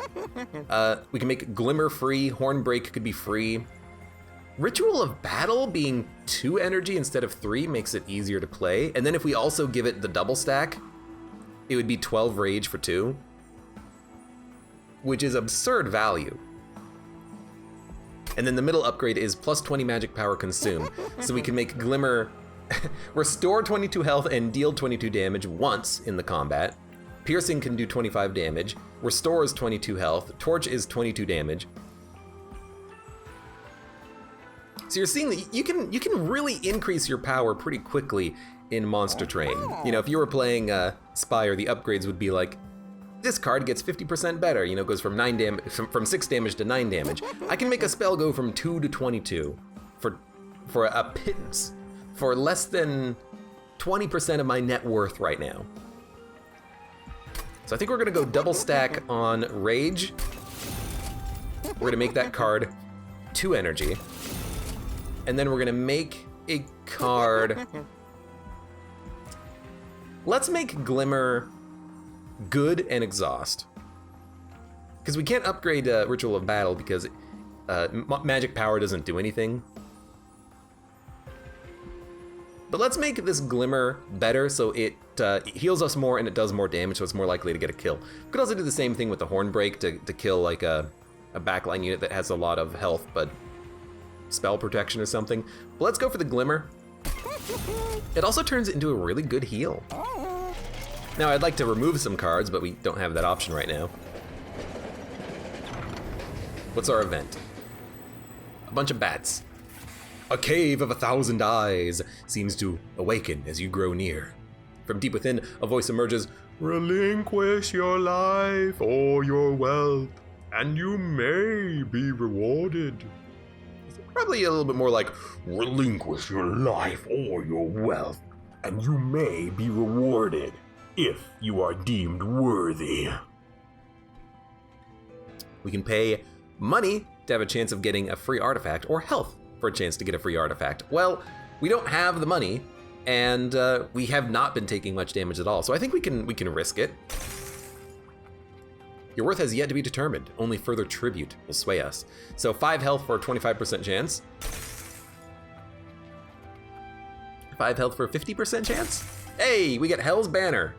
We can make Glimmer free, Hornbreak could be free. Ritual of Battle being 2 energy instead of 3 makes it easier to play. And then if we also give it the double stack, it would be 12 rage for 2, which is absurd value. And then the middle upgrade is plus 20 magic power consumed. So we can make Glimmer restore 22 health and deal 22 damage once in the combat. Piercing can do 25 damage. Restore is 22 health. Torch is 22 damage. So you're seeing that you can really increase your power pretty quickly in Monster Train. You know, if you were playing Spire, the upgrades would be like, this card gets 50% better, you know, goes from 6 damage to 9 damage. I can make a spell go from 2 to 22 for a pittance, for less than 20% of my net worth right now. So I think we're gonna go double stack on Rage. We're gonna make that card 2 energy. And then we're gonna make a card. Let's make Glimmer good and exhaust. Because we can't upgrade Ritual of Battle because magic power doesn't do anything. But let's make this Glimmer better so it heals us more and it does more damage, so it's more likely to get a kill. We could also do the same thing with the Hornbreak to kill like a backline unit that has a lot of health but spell protection or something. But let's go for the Glimmer. It also turns into a really good heal. Now I'd like to remove some cards, but we don't have that option right now. What's our event? A bunch of bats. A cave of 1,000 eyes seems to awaken as you grow near. From deep within, a voice emerges. Relinquish your life or your wealth, and you may be rewarded. It's probably a little bit more like, relinquish your life or your wealth, and you may be rewarded if you are deemed worthy. We can pay money to have a chance of getting a free artifact, or health for a chance to get a free artifact. Well, we don't have the money, and we have not been taking much damage at all, so I think we can risk it. Your worth has yet to be determined. Only further tribute will sway us. So 5 health for a 25% chance. 5 health for a 50% chance? Hey, we get Hell's Banner.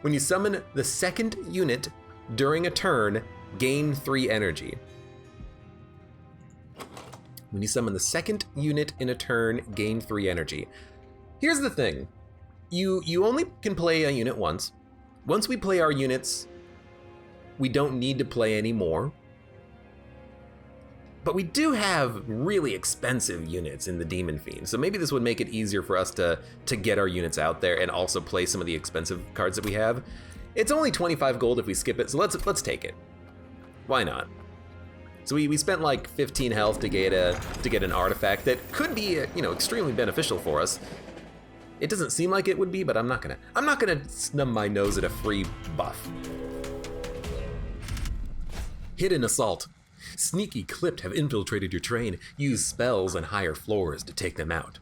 When you summon the second unit during a turn, gain 3 energy. When you summon the second unit in a turn, gain 3 energy. Here's the thing. You only can play a unit once. Once we play our units, we don't need to play any more. But we do have really expensive units in the Demon Fiend, so maybe this would make it easier for us to get our units out there and also play some of the expensive cards that we have. It's only 25 gold if we skip it, so let's take it. Why not? So we spent like 15 health to get an artifact that could be extremely beneficial for us. It doesn't seem like it would be, but I'm not gonna snub my nose at a free buff. Hidden Assault. Sneaky Clipped have infiltrated your train. Use spells on higher floors to take them out.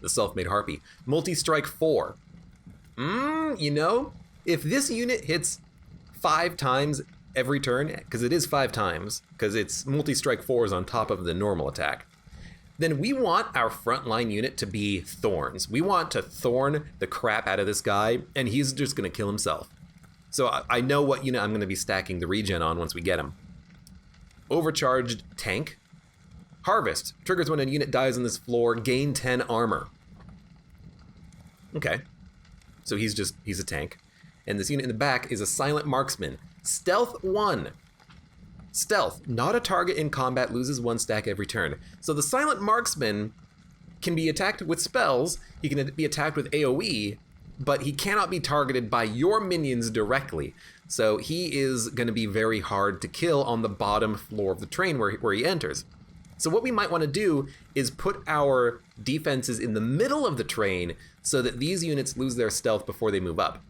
The Self-Made Harpy. Multi-strike 4. If this unit hits 5 times every turn, because it is 5 times, because it's multi-strike 4s on top of the normal attack, then we want our frontline unit to be thorns. We want to thorn the crap out of this guy, and he's just gonna kill himself. So I know what unit I'm gonna be stacking the regen on once we get him. Overcharged Tank. Harvest. Triggers when a unit dies on this floor, gain 10 armor. Okay. So he's a tank. And this unit in the back is a Silent Marksman. Stealth 1. Stealth, not a target in combat, loses 1 stack every turn. So the Silent Marksman can be attacked with spells, he can be attacked with AoE, but he cannot be targeted by your minions directly. So he is gonna be very hard to kill on the bottom floor of the train where he enters. So what we might wanna do is put our defenses in the middle of the train so that these units lose their stealth before they move up.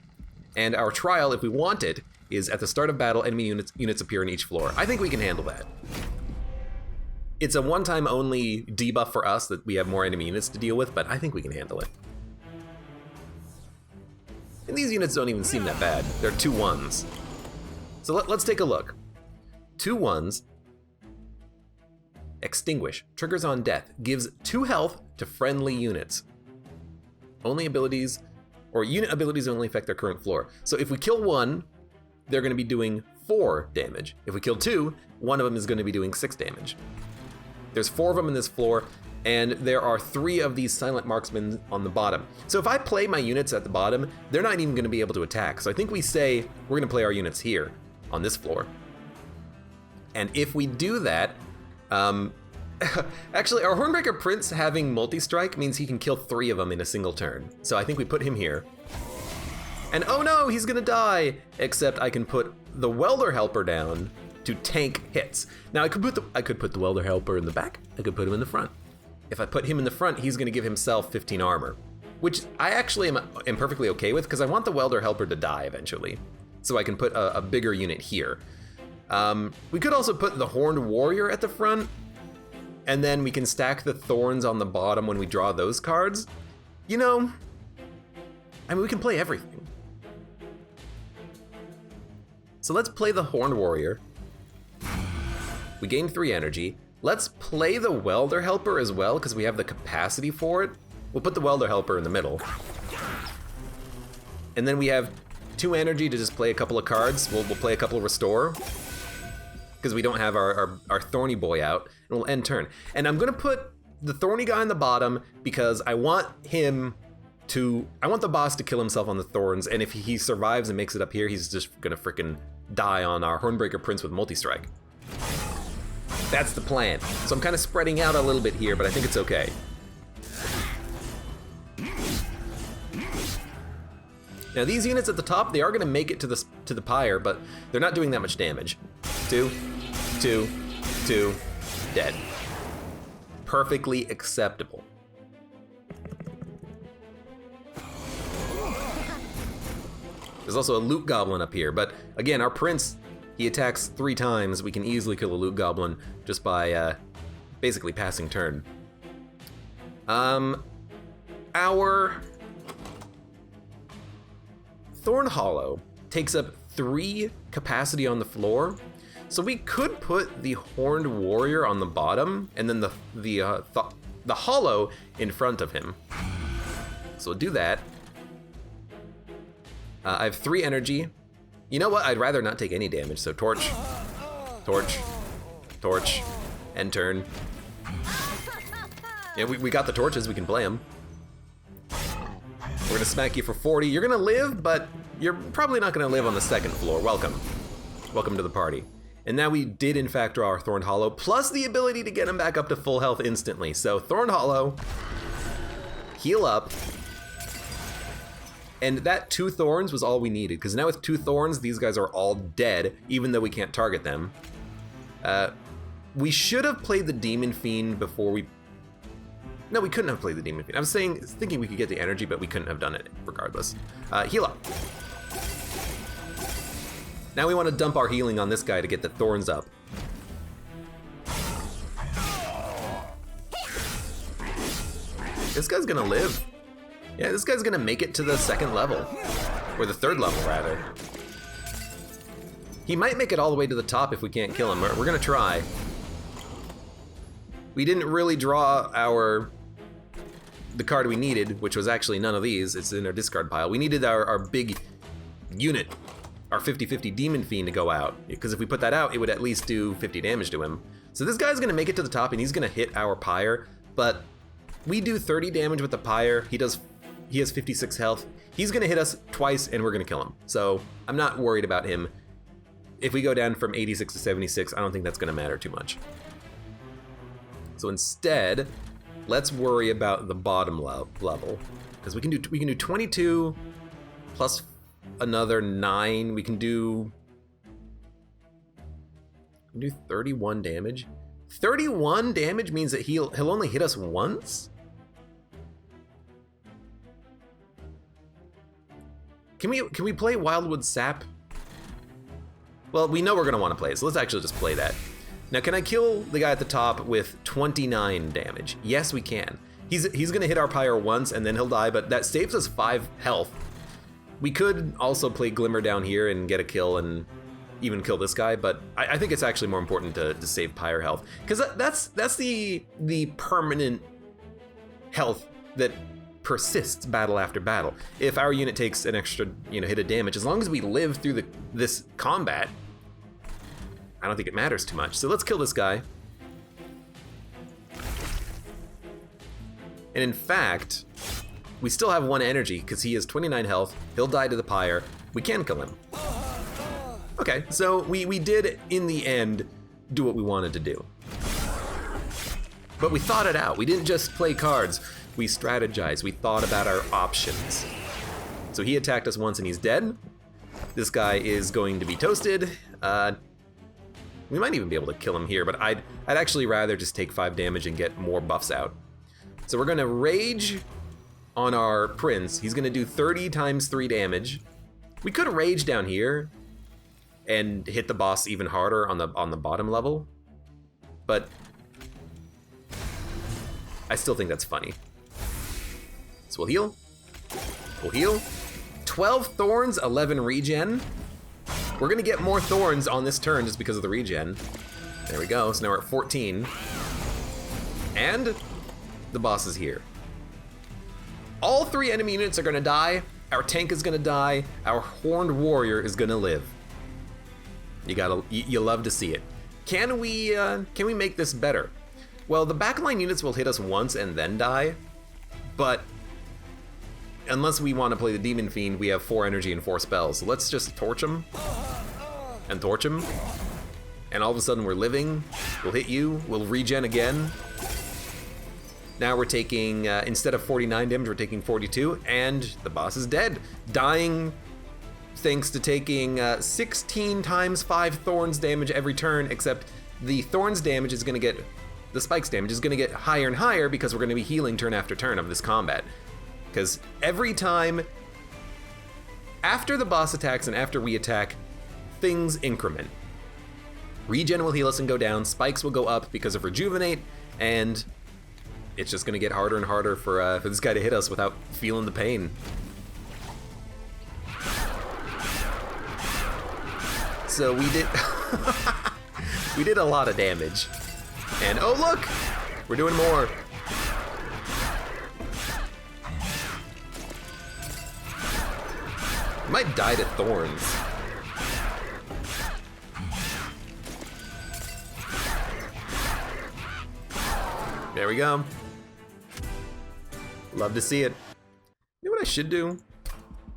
And our trial, if we want it, is at the start of battle, enemy units appear in each floor. I think we can handle that. It's a one-time only debuff for us that we have more enemy units to deal with, but I think we can handle it. And these units don't even seem that bad. They're 2 1s. So let's take a look. 2 1s. Extinguish. Triggers on death. Gives 2 health to friendly units. Only abilities or unit abilities only affect their current floor. So if we kill one, they're going to be doing 4 damage. If we kill 2, one of them is going to be doing 6 damage. There's 4 of them in this floor, and there are 3 of these silent marksmen on the bottom. So if I play my units at the bottom, they're not even going to be able to attack. So I think we say we're going to play our units here on this floor. And if we do that, actually, our Hornbreaker Prince having multi-strike means he can kill 3 of them in a single turn. So I think we put him here. And oh no, he's gonna die! Except I can put the Welder Helper down to tank hits. Now I could put the Welder Helper in the back, I could put him in the front. If I put him in the front, he's gonna give himself 15 armor, which I actually am perfectly okay with, because I want the Welder Helper to die eventually. So I can put a bigger unit here. We could also put the Horned Warrior at the front, and then we can stack the Thorns on the bottom when we draw those cards. You know, I mean, we can play everything. So let's play the Horned Warrior. We gain 3 energy. Let's play the Welder Helper as well, because we have the capacity for it. We'll put the Welder Helper in the middle. And then we have 2 energy to just play a couple of cards. We'll play a couple of Restore, because we don't have our Thorny Boy out, and we'll end turn. And I'm gonna put the Thorny guy on the bottom because I want the boss to kill himself on the Thorns, and if he survives and makes it up here, he's just gonna frickin' die on our Hornbreaker Prince with multi-strike. That's the plan. So I'm kind of spreading out a little bit here, but I think it's okay. Now these units at the top, they are gonna make it to the pyre, but they're not doing that much damage. 2, 2, 2, dead. Perfectly acceptable. There's also a Loot Goblin up here, but again, our Prince, he attacks 3 times. We can easily kill a Loot Goblin just by basically passing turn. Our Thorn Hollow takes up 3 capacity on the floor, so we could put the Horned Warrior on the bottom and then the Hollow in front of him. So we'll do that. I have 3 energy. You know what? I'd rather not take any damage, so Torch, Torch, Torch, end turn. Yeah, we got the torches, we can play them. We're gonna smack you for 40. You're gonna live, but you're probably not gonna live on the 2nd floor. Welcome. Welcome to the party. And now we did in fact draw our Thorn Hollow, plus the ability to get him back up to full health instantly. So Thorn Hollow, heal up, and that 2 Thorns was all we needed, because now with 2 Thorns, these guys are all dead, even though we can't target them. We should have played the Demon Fiend before we... No, we couldn't have played the Demon Fiend. I was thinking we could get the energy, but we couldn't have done it regardless. Heal up. Now we want to dump our healing on this guy to get the Thorns up. This guy's gonna live. Yeah, this guy's gonna make it to the 2nd level. Or the 3rd level, rather. He might make it all the way to the top if we can't kill him. We're gonna try. We didn't really draw the card we needed, which was actually none of these. It's in our discard pile. We needed our big unit, our 50-50 Demon Fiend to go out, because if we put that out, it would at least do 50 damage to him. So this guy's gonna make it to the top, and he's gonna hit our pyre, but we do 30 damage with the pyre. He has 56 health. He's gonna hit us twice and we're gonna kill him. So I'm not worried about him. If we go down from 86 to 76, I don't think that's gonna matter too much. So instead, let's worry about the bottom level. Because we can do 22 plus another 9. We can do 31 damage. 31 damage means that he'll only hit us once? Can we play Wildwood Sap? Well, we know we're gonna want to play it, so let's actually just play that. Now, can I kill the guy at the top with 29 damage? Yes, we can. He's gonna hit our pyre once and then he'll die, but that saves us 5 health. We could also play Glimmer down here and get a kill and even kill this guy, but I think it's actually more important to save pyre health, because that's the permanent health that persists battle after battle. If our unit takes an extra, hit of damage, as long as we live through this combat, I don't think it matters too much. So let's kill this guy. And in fact, we still have 1 energy because he has 29 health. He'll die to the pyre. We can kill him. Okay, so we did, in the end, do what we wanted to do. But we thought it out. We didn't just play cards. We strategized. We thought about our options. So he attacked us once and he's dead. This guy is going to be toasted. We might even be able to kill him here, but I'd actually rather just take 5 damage and get more buffs out. So we're gonna rage on our prince. He's gonna do 30 times 3 damage. We could rage down here and hit the boss even harder on the bottom level, but I still think that's funny. So we'll heal. We'll heal. 12 thorns, 11 regen. We're gonna get more thorns on this turn just because of the regen. There we go, so now we're at 14. And the boss is here. All 3 enemy units are gonna die. Our tank is gonna die. Our horned warrior is gonna live. You love to see it. Can we make this better? Well, the backline units will hit us once and then die, but unless we want to play the Demon Fiend, we have 4 energy and 4 spells. So let's just torch him and torch him, and all of a sudden we're living. We'll hit you. We'll regen again. Now we're taking, instead of 49 damage, we're taking 42, and the boss is dead. Dying thanks to taking 16 times 5 thorns damage every turn, except the thorns damage is gonna get, the spikes damage is gonna get higher and higher because we're gonna be healing turn after turn of this combat. Because every time, after the boss attacks and after we attack, things increment. Regen will heal us and go down, spikes will go up because of Rejuvenate, and it's just gonna get harder and harder for this guy to hit us without feeling the pain. So we did, we did a lot of damage. And oh look, we're doing more. We might die to thorns. There we go. Love to see it. You know what I should do?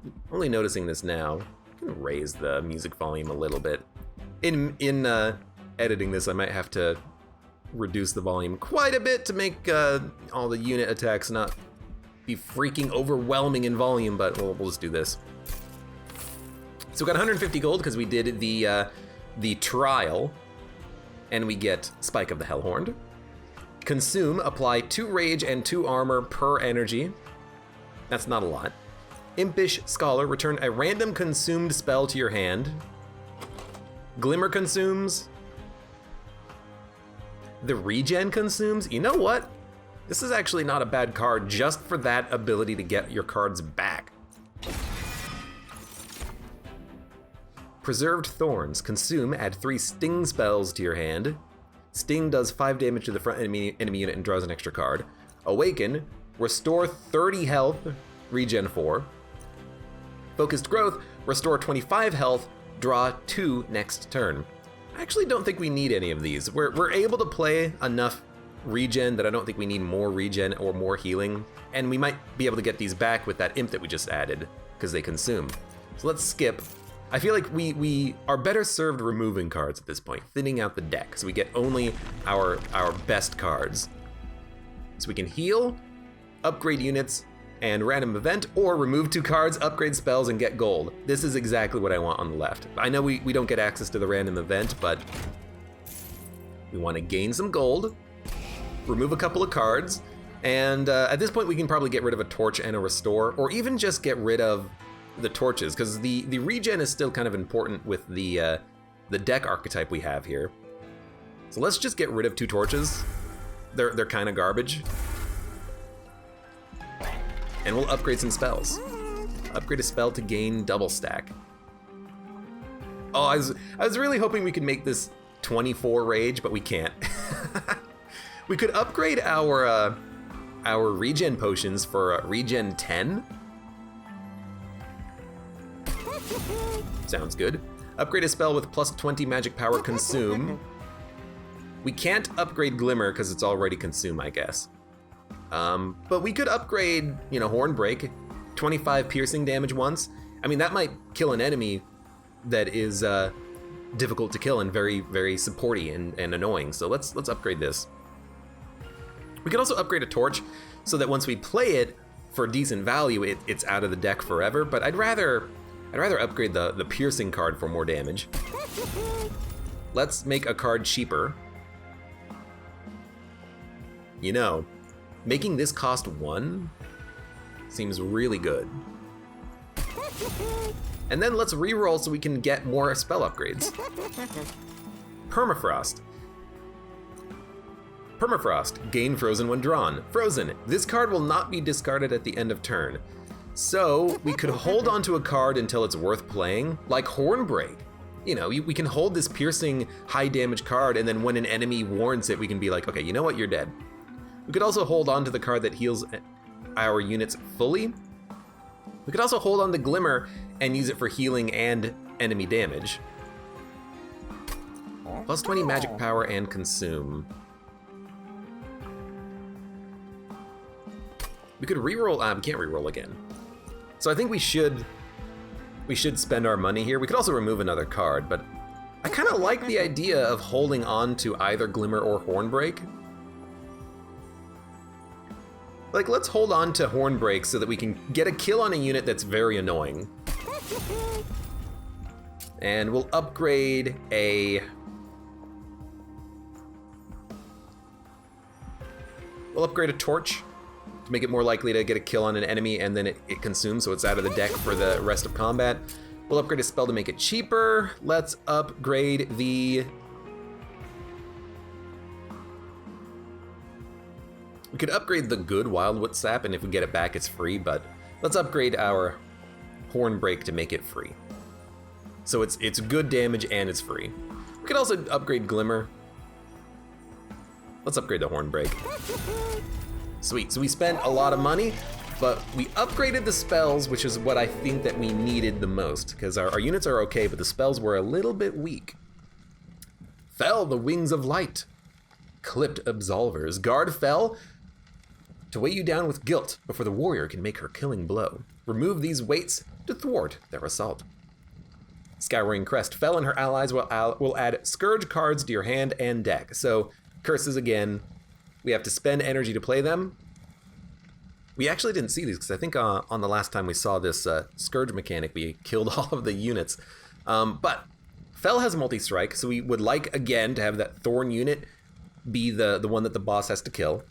I'm only noticing this now. I can raise the music volume a little bit. In editing this, I might have to reduce the volume quite a bit to make all the unit attacks not be freaking overwhelming in volume, but we'll just do this. So we got 150 gold because we did the trial, and we get Spike of the Hellhorned. Consume, apply 2 rage and 2 armor per energy. That's not a lot. Impish Scholar, return a random consumed spell to your hand. Glimmer consumes. The regen consumes. You know what? This is actually not a bad card just for that ability to get your cards back. Preserved Thorns, consume, add 3 sting spells to your hand. Sting does 5 damage to the front enemy unit and draws an extra card. Awaken, restore 30 health, regen 4. Focused Growth, restore 25 health, draw 2 next turn. I actually don't think we need any of these. We're able to play enough regen that I don't think we need more regen or more healing, and we might be able to get these back with that imp that we just added, because they consume. So let's skip. I feel like we are better served removing cards at this point, thinning out the deck, so we get only our best cards. So we can heal, upgrade units, and random event, or remove 2 cards, upgrade spells, and get gold. This is exactly what I want on the left. I know we don't get access to the random event, but we want to gain some gold, remove a couple of cards, and at this point we can probably get rid of a torch and a restore, or even just get rid of the torches, because the regen is still kind of important with the deck archetype we have here. So let's just get rid of 2 torches. They're kind of garbage. And we'll upgrade some spells. Upgrade a spell to gain double stack. Oh, I was really hoping we could make this 24 rage, but we can't. We could upgrade our our regen potions for regen 10. Sounds good. Upgrade a spell with plus 20 magic power consume. We can't upgrade Glimmer because it's already consume, I guess. But we could upgrade, you know, Hornbreak, 25 piercing damage once. I mean, that might kill an enemy that is difficult to kill and very, very supporty and annoying. So let's upgrade this. We could also upgrade a Torch so that once we play it for decent value, it's out of the deck forever. But I'd rather upgrade the piercing card for more damage. Let's make a card cheaper. You know, making this cost 1 seems really good. And then let's reroll so we can get more spell upgrades. Permafrost. Permafrost, gain frozen when drawn. Frozen, this card will not be discarded at the end of turn. So we could hold onto a card until it's worth playing, like Hornbreak. You know, we can hold this piercing high damage card, and then when an enemy warns it, we can be like, okay, you know what, you're dead. We could also hold on to the card that heals our units fully. We could also hold on to Glimmer and use it for healing and enemy damage. Plus 20 magic power and consume. We could reroll, we can't reroll again. So I think we should spend our money here. We could also remove another card, but I kind of like the idea of holding on to either Glimmer or Hornbreak. Like, let's hold on to Hornbreak so that we can get a kill on a unit that's very annoying. And we'll upgrade a... We'll upgrade a Torch to make it more likely to get a kill on an enemy, and then it consumes, so it's out of the deck for the rest of combat. We'll upgrade a spell to make it cheaper. Let's upgrade the... We could upgrade the good Wildwood Sap, and if we get it back, it's free, but let's upgrade our Hornbreak to make it free. So it's good damage and it's free. We could also upgrade Glimmer. Let's upgrade the Hornbreak. Sweet, so we spent a lot of money, but we upgraded the spells, which is what I think that we needed the most, because our units are okay, but the spells were a little bit weak. Fell the Wings of Light. Clipped Absolvers. Guard Fell to weigh you down with guilt before the warrior can make her killing blow. Remove these weights to thwart their assault. Scouring Crest. Fell and her allies will add Scourge cards to your hand and deck. So, curses again. We have to spend energy to play them. We actually didn't see these, because I think on the last time we saw this Scourge mechanic, we killed all of the units. But Fell has multi-strike, so we would like, again, to have that Thorn unit be the one that the boss has to kill.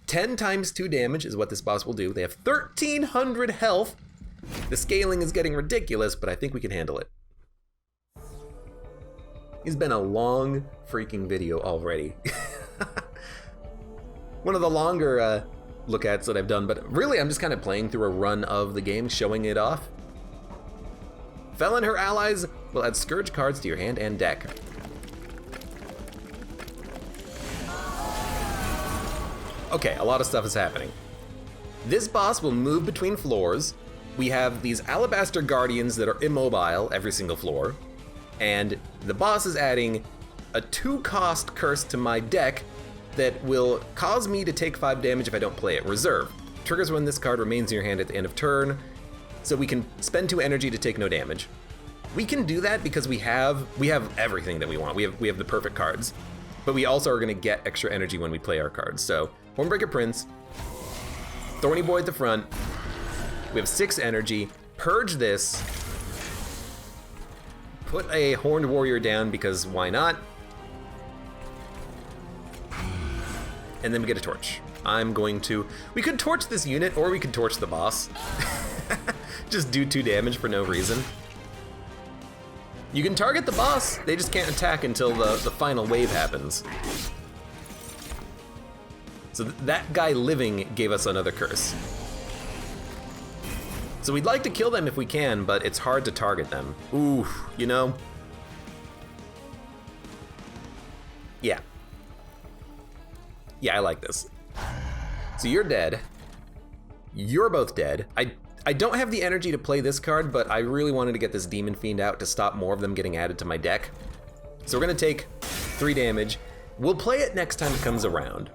10 times 2 damage is what this boss will do. They have 1,300 health. The scaling is getting ridiculous, but I think we can handle it. It's been a long freaking video already. One of the longer look-ats that I've done, but really I'm just kind of playing through a run of the game, showing it off. Fell and her allies will add Scourge cards to your hand and deck. Okay, a lot of stuff is happening. This boss will move between floors. We have these Alabaster Guardians that are immobile every single floor. And the boss is adding a 2-cost curse to my deck that will cause me to take 5 damage if I don't play it. Reserve. Triggers when this card remains in your hand at the end of turn. So we can spend 2 energy to take no damage. We can do that because we have everything that we want. We have the perfect cards. But we also are gonna get extra energy when we play our cards. So, Hornbreaker Prince, Thorny Boy at the front, we have 6 energy, purge this, put a Horned Warrior down because why not? And then we get a torch. We could torch this unit or we could torch the boss. Just do 2 damage for no reason. You can target the boss, they just can't attack until the final wave happens. So that guy living gave us another curse. So we'd like to kill them if we can, but it's hard to target them. Ooh, you know? Yeah. Yeah, I like this. So you're dead. You're both dead. I don't have the energy to play this card, but I really wanted to get this Demon Fiend out to stop more of them getting added to my deck. So we're gonna take 3 damage. We'll play it next time it comes around.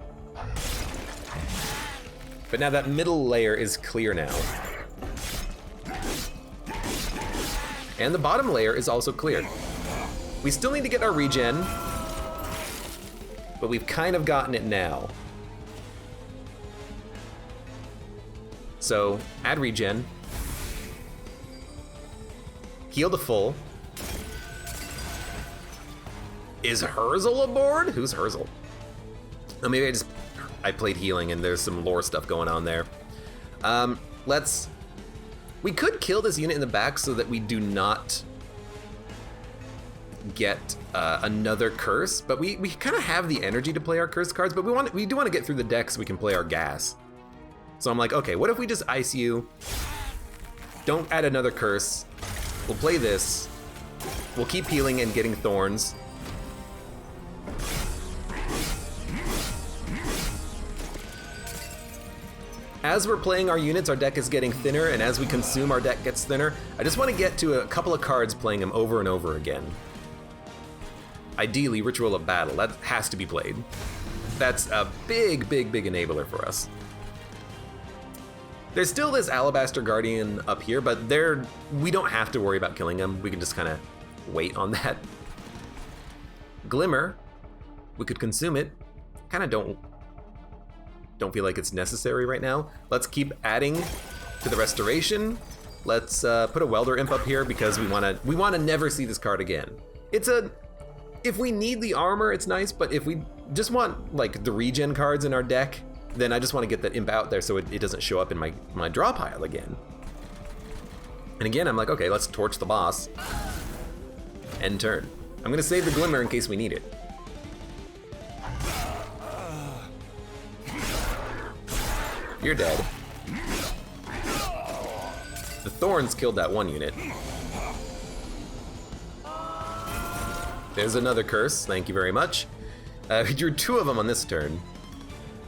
But now that middle layer is clear now. And the bottom layer is also clear. We still need to get our regen, but we've kind of gotten it now. So, add regen. Heal to full. Is Herzl aboard? Who's Herzl? Oh, maybe I played healing and there's some lore stuff going on there. We could kill this unit in the back so that we do not get another curse, but we kind of have the energy to play our curse cards, but we do want to get through the deck so we can play our gas. So I'm like, okay, what if we just ice you? Don't add another curse. We'll play this. We'll keep healing and getting thorns. As we're playing our units, our deck is getting thinner, and as we consume, our deck gets thinner. I just want to get to a couple of cards playing them over and over again. Ideally, Ritual of Battle. That has to be played. That's a big, big, big enabler for us. There's still this Alabaster Guardian up here, but we don't have to worry about killing him. We can just kind of wait on that. Glimmer, we could consume it. Kind of don't feel like it's necessary right now. Let's keep adding to the restoration. Let's put a Welder Imp up here because we want to never see this card again. If we need the armor, it's nice, but if we just want like the regen cards in our deck, then I just want to get that imp out there so it doesn't show up in my draw pile again. And again, I'm like, okay, let's torch the boss. End turn. I'm gonna save the Glimmer in case we need it. You're dead. The Thorns killed that one unit. There's another curse, thank you very much. We drew 2 of them on this turn.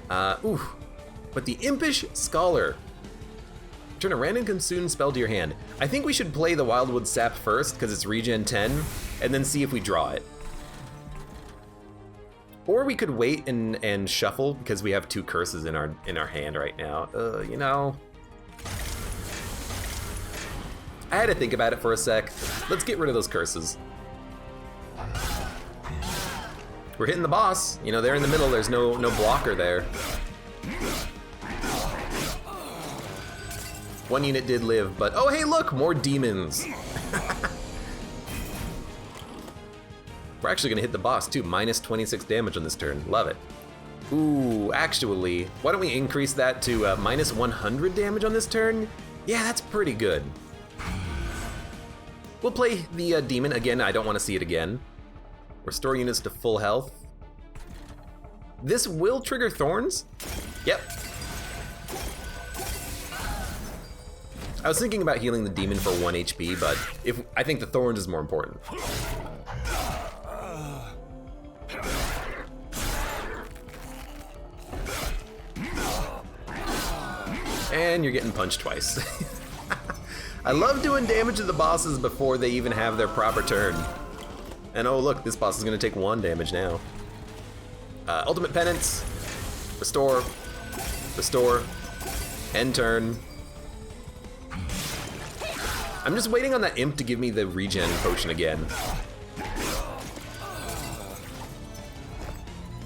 But the Impish Scholar. Turn a random consume spell to your hand. I think we should play the Wildwood Sap first because it's regen 10, and then see if we draw it. Or we could wait and shuffle because we have 2 curses in our hand right now. You know. I had to think about it for a sec. Let's get rid of those curses. We're hitting the boss. You know, they're in the middle. There's no blocker there. One unit did live, but oh hey, look, more demons. We're actually gonna hit the boss too. Minus 26 damage on this turn. Love it. Ooh, actually, why don't we increase that to minus 100 damage on this turn? Yeah, that's pretty good. We'll play the demon again. I don't want to see it again. Restore units to full health. This will trigger thorns? Yep. I was thinking about healing the demon for 1 HP, but I think the thorns is more important. And you're getting punched twice. I love doing damage to the bosses before they even have their proper turn. And oh look, this boss is gonna take 1 damage now. Ultimate Penance, restore, end turn. I'm just waiting on that imp to give me the regen potion again.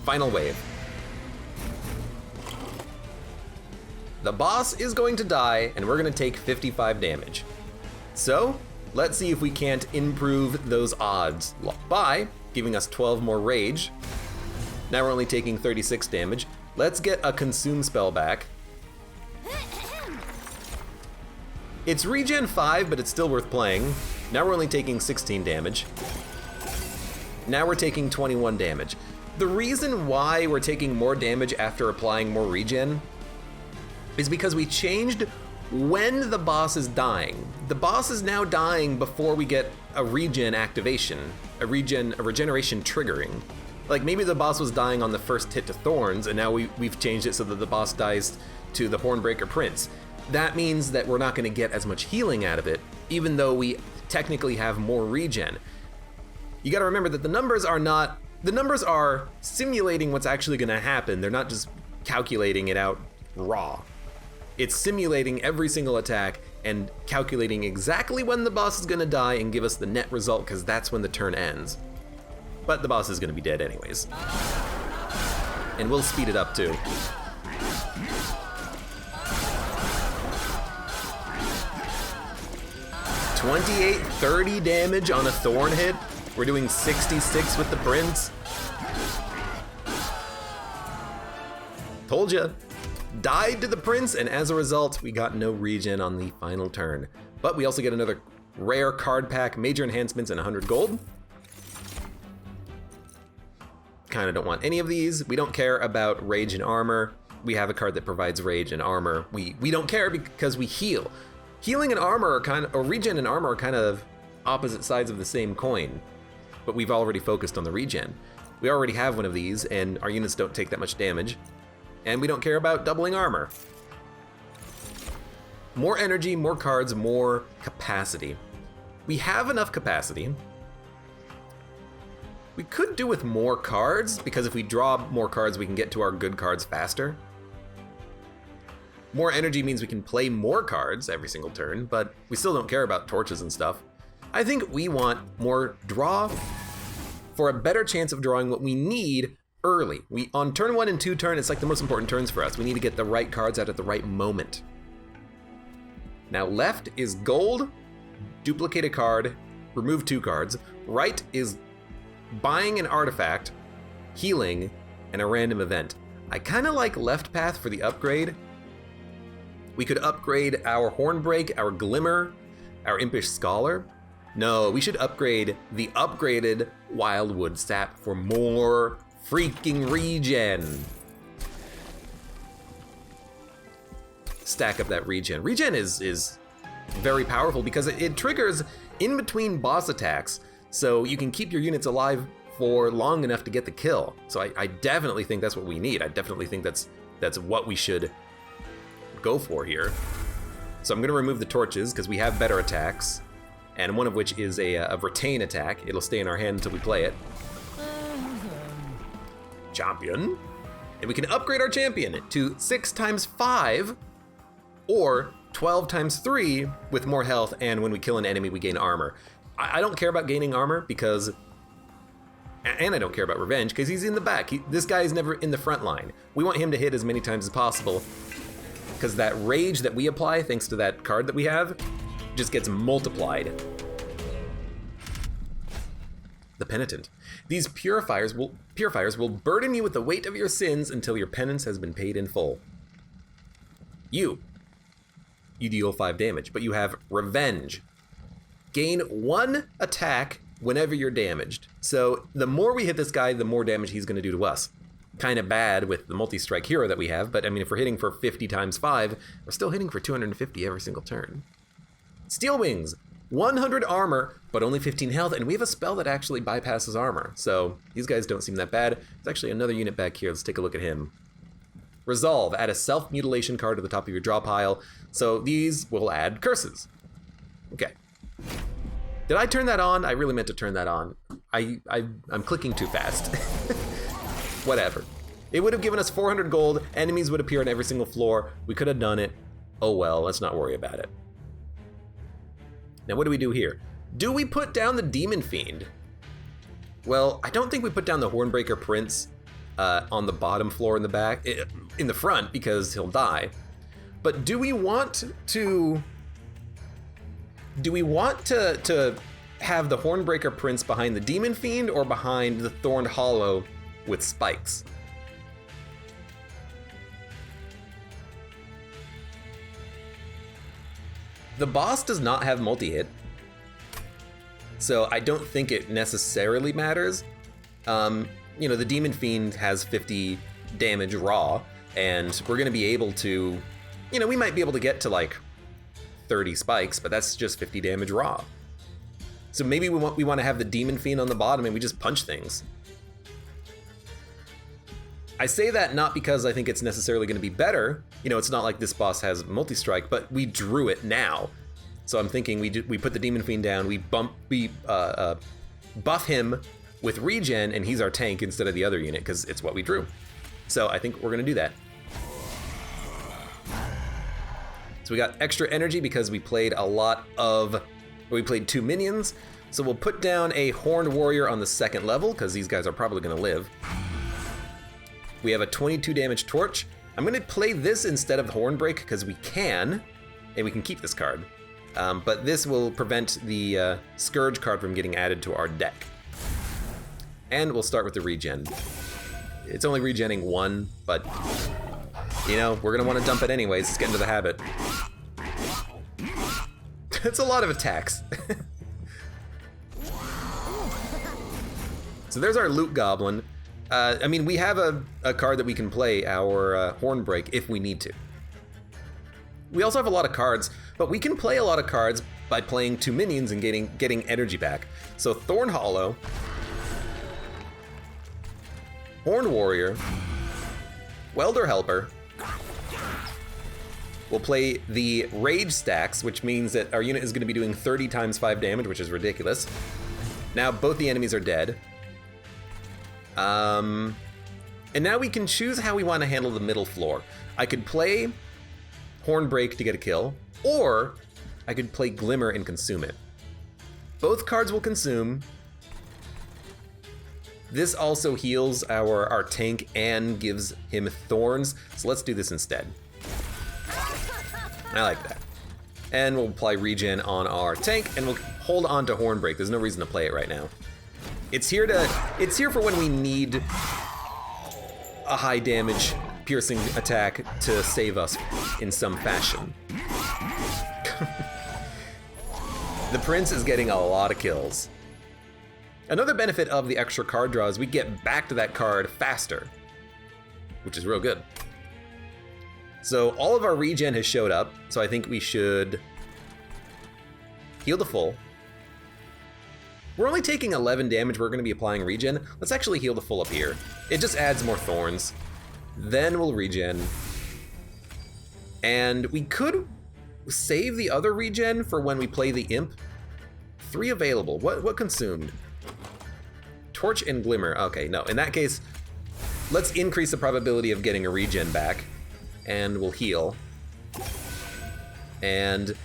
Final wave. The boss is going to die, and we're gonna take 55 damage. So, let's see if we can't improve those odds by giving us 12 more rage. Now we're only taking 36 damage. Let's get a consume spell back. It's regen 5, but it's still worth playing. Now we're only taking 16 damage. Now we're taking 21 damage. The reason why we're taking more damage after applying more regen is because we changed when the boss is dying. The boss is now dying before we get a regen activation, a regeneration triggering. Like, maybe the boss was dying on the first hit to Thorns, and now we've changed it so that the boss dies to the Hornbreaker Prince. That means that we're not going to get as much healing out of it, even though we technically have more regen. You got to remember that the numbers are simulating what's actually going to happen. They're not just calculating it out raw. It's simulating every single attack and calculating exactly when the boss is going to die and give us the net result, because that's when the turn ends. But the boss is going to be dead anyways. And we'll speed it up too. $28, 30 damage on a Thorn hit. We're doing 66 with the Prince. Told ya. Died to the Prince, and as a result, we got no regen on the final turn. But we also get another rare card pack, major enhancements, and 100 gold. Kinda don't want any of these. We don't care about rage and armor. We have a card that provides rage and armor. We don't care because we heal. Healing and armor are or regen and armor are kind of opposite sides of the same coin. But we've already focused on the regen. We already have one of these, and our units don't take that much damage. And we don't care about doubling armor. More energy, more cards, more capacity. We have enough capacity. We could do with more cards, because if we draw more cards, we can get to our good cards faster. More energy means we can play more cards every single turn, but we still don't care about torches and stuff. I think we want more draw for a better chance of drawing what we need early. On turn 1 and 2 turn, it's like the most important turns for us. We need to get the right cards out at the right moment. Now left is gold, duplicate a card, remove 2 cards. Right is buying an artifact, healing, and a random event. I kind of like left path for the upgrade. We could upgrade our Hornbreak, our Glimmer, our Impish Scholar. No, we should upgrade the upgraded Wildwood Sap for more freaking regen. Stack up that regen. Regen is very powerful because it triggers in between boss attacks, so you can keep your units alive for long enough to get the kill. So I definitely think that's what we need. I definitely think that's what we should go for here. So I'm gonna remove the torches because we have better attacks, and one of which is a retain attack. It'll stay in our hand until we play it. Champion. And we can upgrade our champion to 6 times 5 or 12 times 3 with more health, and when we kill an enemy we gain armor. I don't care about gaining armor because, and I don't care about revenge because he's in the back. This guy is never in the front line. We want him to hit as many times as possible because that rage that we apply thanks to that card that we have just gets multiplied. The Penitent. These purifiers will burden you with the weight of your sins until your penance has been paid in full. You deal 5 damage, but you have Revenge. Gain 1 attack whenever you're damaged. So the more we hit this guy, the more damage he's gonna do to us. Kind of bad with the multi-strike hero that we have, but I mean, if we're hitting for 50 times 5, we're still hitting for 250 every single turn. Steel Wings. 100 armor, but only 15 health, and we have a spell that actually bypasses armor, so these guys don't seem that bad. There's actually another unit back here. Let's take a look at him. Resolve. Add a self-mutilation card to the top of your draw pile, so these will add curses. Okay. Did I turn that on? I really meant to turn that on. I'm clicking too fast. Whatever. It would have given us 400 gold, enemies would appear on every single floor. We could have done it. Oh well, let's not worry about it. Now what do we do here? Do we put down the Demon Fiend? Well, I don't think we put down the Hornbreaker Prince on the bottom floor in the back, in the front, because he'll die. But do we want to have the Hornbreaker Prince behind the Demon Fiend or behind the Thorned Hollow with spikes? The boss does not have multi-hit, so I don't think it necessarily matters. You know, the Demon Fiend has 50 damage raw, and we're gonna be able to, you know, we might be able to get to like 30 spikes, but that's just 50 damage raw. So maybe we want to have the Demon Fiend on the bottom and we just punch things. I say that not because I think it's necessarily going to be better. You know, it's not like this boss has multi-strike, but we drew it now. So I'm thinking we put the Demon Fiend down, we buff him with regen, and he's our tank instead of the other unit, because it's what we drew. So I think we're going to do that. So we got extra energy because we played we played 2 minions. So we'll put down a Horned Warrior on the 2nd level, because these guys are probably going to live. We have a 22 damage Torch. I'm going to play this instead of Hornbreak because we can, and we can keep this card. But this will prevent the Scourge card from getting added to our deck. And we'll start with the regen. It's only regenning 1, but you know, we're going to want to dump it anyways. Let's get into the habit. It's a lot of attacks. So there's our Loot Goblin. I mean, we have a card that we can play, our Hornbreak, if we need to. We also have a lot of cards, but we can play a lot of cards by playing 2 minions and getting energy back. So Thorn Hollow, Horned Warrior, Welder Helper. We'll play the Rage stacks, which means that our unit is going to be doing 30 times 5 damage, which is ridiculous. Now both the enemies are dead. And now we can choose how we want to handle the middle floor. I could play Hornbreak to get a kill, or I could play Glimmer and consume it. Both cards will consume. This also heals our tank and gives him thorns, so let's do this instead. I like that. And we'll apply regen on our tank, and we'll hold on to Hornbreak. There's no reason to play it right now. It's here for when we need a high damage piercing attack to save us in some fashion. The Prince is getting a lot of kills. Another benefit of the extra card draw is we get back to that card faster, which is real good. So all of our regen has showed up, so I think we should heal to full. We're only taking 11 damage, we're gonna be applying regen. Let's actually heal the full up here. It just adds more thorns. Then we'll regen. And we could save the other regen for when we play the Imp. 3 available, what consumed? Torch and Glimmer, okay, no, in that case, let's increase the probability of getting a regen back. And we'll heal. And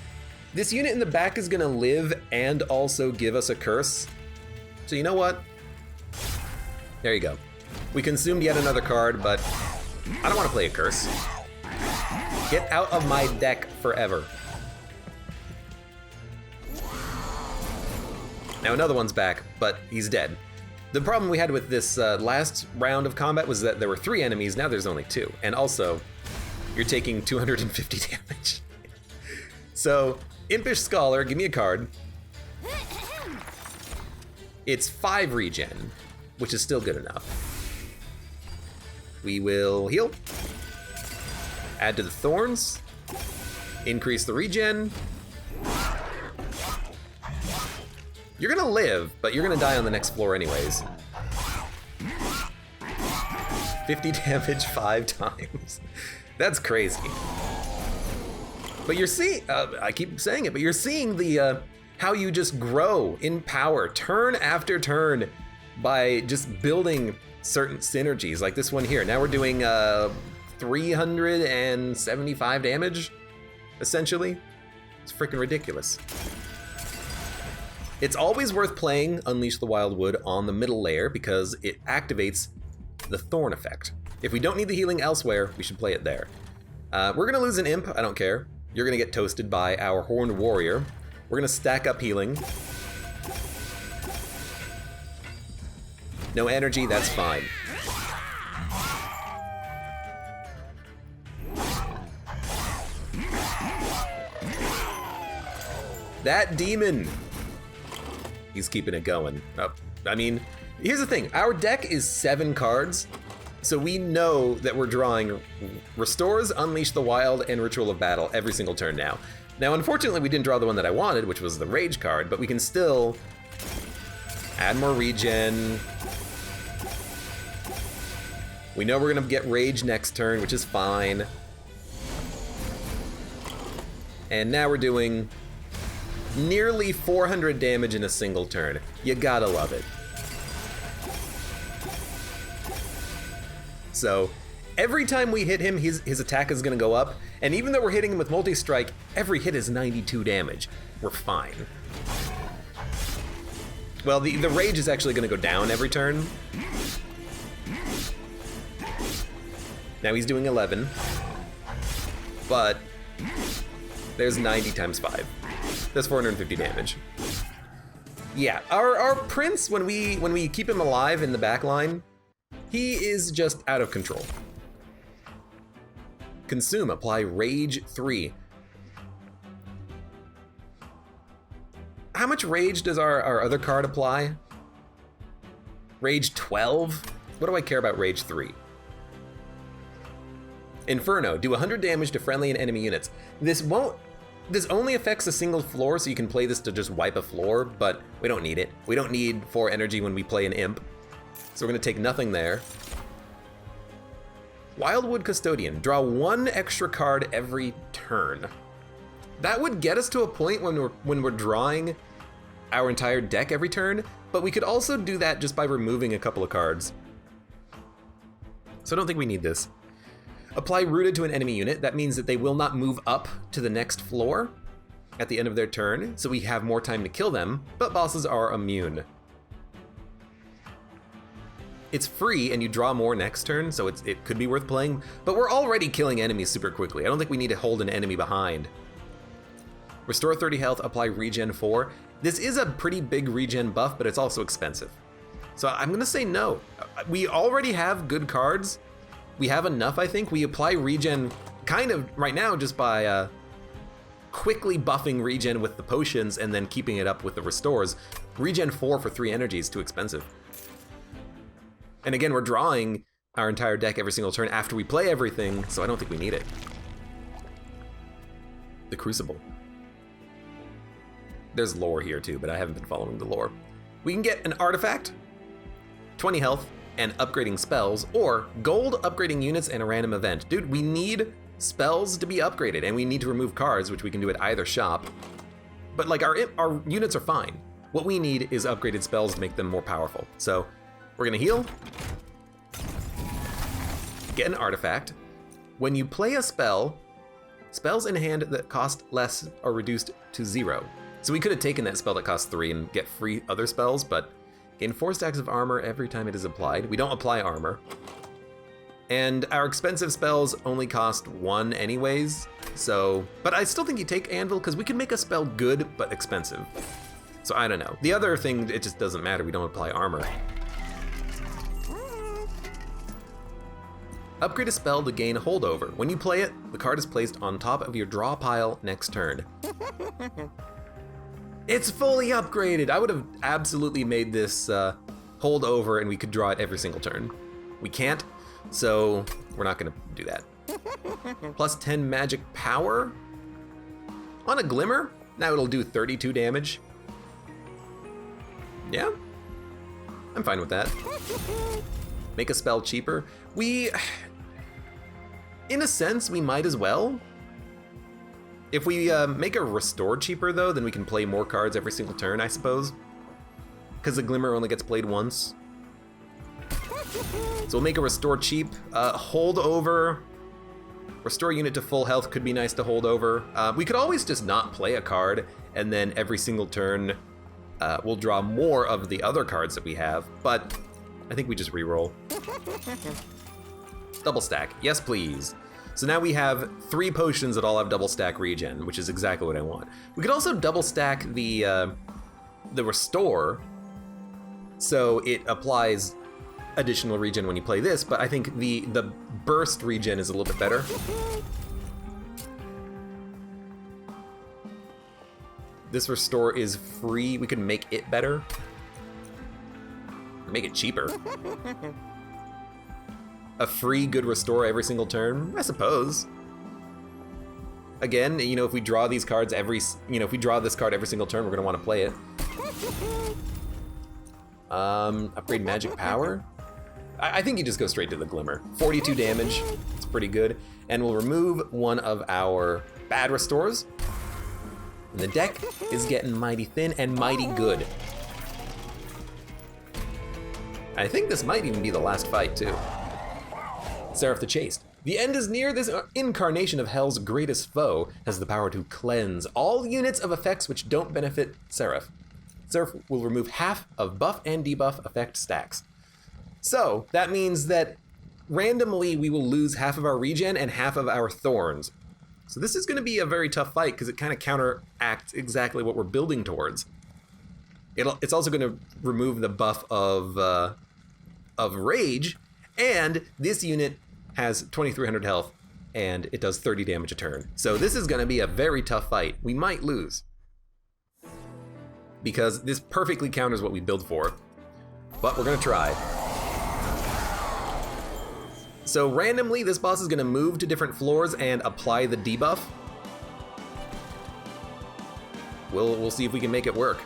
this unit in the back is gonna live and also give us a curse. So you know what? There you go. We consumed yet another card, but I don't want to play a curse. Get out of my deck forever. Now another one's back, but he's dead. The problem we had with this last round of combat was that there were 3 enemies, now there's only 2. And also, you're taking 250 damage. So, Impish Scholar, give me a card. It's 5 regen, which is still good enough. We will heal. Add to the thorns. Increase the regen. You're gonna live, but you're gonna die on the next floor anyways. 50 damage 5 times. That's crazy. But you're seeing, I keep saying it, but you're seeing the how you just grow in power turn after turn by just building certain synergies, like this one here. Now we're doing 375 damage, essentially. It's freaking ridiculous. It's always worth playing Unleash the Wildwood on the middle layer because it activates the Thorn effect. If we don't need the healing elsewhere, we should play it there. We're gonna lose an Imp, I don't care. You're gonna get toasted by our Horned Warrior. We're gonna stack up healing. No energy, that's fine. That demon! He's keeping it going. I mean, here's the thing. Our deck is 7 cards, so we know that we're drawing Restores, Unleash the Wild, and Ritual of Battle every single turn now. Now, unfortunately, we didn't draw the one that I wanted, which was the Rage card, but we can still add more regen. We know we're gonna get rage next turn, which is fine. And now we're doing nearly 400 damage in a single turn. You gotta love it. So every time we hit him, his attack is gonna go up. And even though we're hitting him with multi-strike, every hit is 92 damage. We're fine. Well, the rage is actually gonna go down every turn. Now he's doing 11, but there's 90 times 5. That's 450 damage. Yeah, our prince, when we keep him alive in the back line, he is just out of control. Consume, apply rage 3. How much rage does our other card apply? Rage 12? What do I care about rage 3? Inferno, do 100 damage to friendly and enemy units. This only affects a single floor, so you can play this to just wipe a floor, but we don't need it. We don't need 4 energy when we play an imp. So we're gonna take nothing there. Wildwood Custodian, draw 1 extra card every turn. That would get us to a point when we're drawing our entire deck every turn, but we could also do that just by removing a couple of cards. So I don't think we need this. Apply Rooted to an enemy unit. That means that they will not move up to the next floor at the end of their turn, so we have more time to kill them, but bosses are immune. It's free and you draw more next turn, so it could be worth playing, but we're already killing enemies super quickly. I don't think we need to hold an enemy behind. Restore 30 health, apply regen 4. This is a pretty big regen buff, but it's also expensive. So I'm gonna say no. We already have good cards. We have enough, I think. We apply regen kind of right now just by quickly buffing regen with the potions and then keeping it up with the restores. Regen 4 for 3 energy is too expensive. And again, we're drawing our entire deck every single turn after we play everything, so I don't think we need it. The Crucible. There's lore here too, but I haven't been following the lore. We can get an artifact, 20 health, and upgrading spells, or gold upgrading units and a random event. Dude, we need spells to be upgraded, and we need to remove cards, which we can do at either shop. But like our units are fine. What we need is upgraded spells to make them more powerful. So we're gonna heal, get an artifact. When you play a spell, spells in hand that cost less are reduced to 0. So we could have taken that spell that costs 3 and get free other spells, but gain 4 stacks of armor every time it is applied. We don't apply armor. And our expensive spells only cost 1 anyways, so, but I still think you take Anvil because we can make a spell good but expensive. So I don't know. The other thing, it just doesn't matter, we don't apply armor. Upgrade a spell to gain holdover. When you play it, the card is placed on top of your draw pile next turn. It's fully upgraded. I would have absolutely made this hold over and we could draw it every single turn. We can't, so we're not gonna do that. Plus 10 magic power on a Glimmer. Now it'll do 32 damage. Yeah, I'm fine with that. Make a spell cheaper. In a sense, we might as well. If we make a restore cheaper though, then we can play more cards every single turn, I suppose. Because the Glimmer only gets played once. So we'll make a restore cheap. Hold over. Restore unit to full health could be nice to hold over. We could always just not play a card, and then every single turn we'll draw more of the other cards that we have, but I think we just reroll. Double stack, yes please. So now we have 3 potions that all have double stack regen, which is exactly what I want. We could also double stack the restore, so it applies additional regen when you play this, but I think the burst regen is a little bit better. This restore is free. We could make it better. Make it cheaper. A free good restore every single turn, I suppose. Again, if we draw these cards if we draw this card every single turn, we're gonna want to play it. Upgrade magic power. I think you just go straight to the Glimmer. 42 damage, it's pretty good. And we'll remove one of our bad restores. And the deck is getting mighty thin and mighty good. I think this might even be the last fight too. Seraph the Chaste. The end is near. This incarnation of Hell's greatest foe has the power to cleanse all units of effects which don't benefit Seraph. Seraph will remove half of buff and debuff effect stacks. So that means that randomly we will lose half of our regen and half of our thorns. So this is going to be a very tough fight because it kind of counteracts exactly what we're building towards. It's also going to remove the buff of rage, and this unit has 2300 health and it does 30 damage a turn. So this is going to be a very tough fight. We might lose because this perfectly counters what we build for, but we're going to try. So randomly, this boss is going to move to different floors and apply the debuff. We'll see if we can make it work.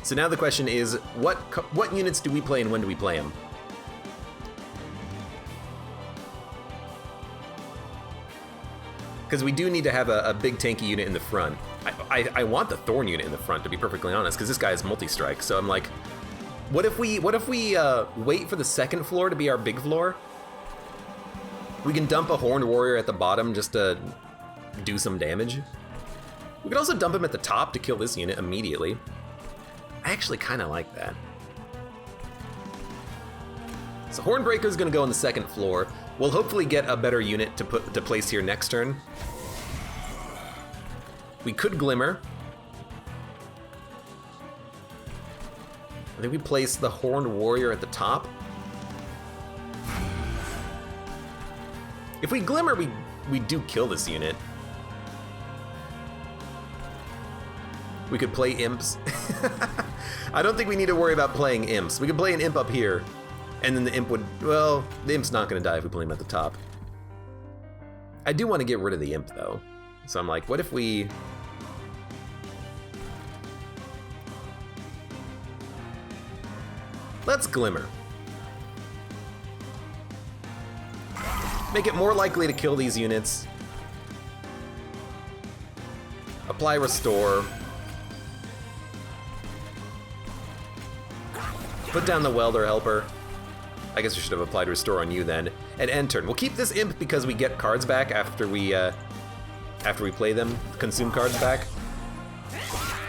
So now the question is, what units do we play and when do we play them? Because we do need to have a big tanky unit in the front. I want the Thorn unit in the front, to be perfectly honest, because this guy is multi-strike. So I'm like, what if we wait for the second floor to be our big floor? We can dump a Horned Warrior at the bottom just to do some damage. We could also dump him at the top to kill this unit immediately. I actually kind of like that. So Hornbreaker is going to go on the second floor. We'll hopefully get a better unit to place here next turn. We could Glimmer. I think we place the Horned Warrior at the top. If we Glimmer, we do kill this unit. We could play Imps. I don't think we need to worry about playing Imps. We could play an Imp up here, and then the Imp would, well, the Imp's not gonna die if we play him at the top. I do want to get rid of the Imp though. So I'm like, what if we... Let's Glimmer. Make it more likely to kill these units. Apply Restore. Put down the Welder Helper. I guess we should have applied Restore on you then. And end turn. We'll keep this Imp because we get cards back after we play them. Consume cards back.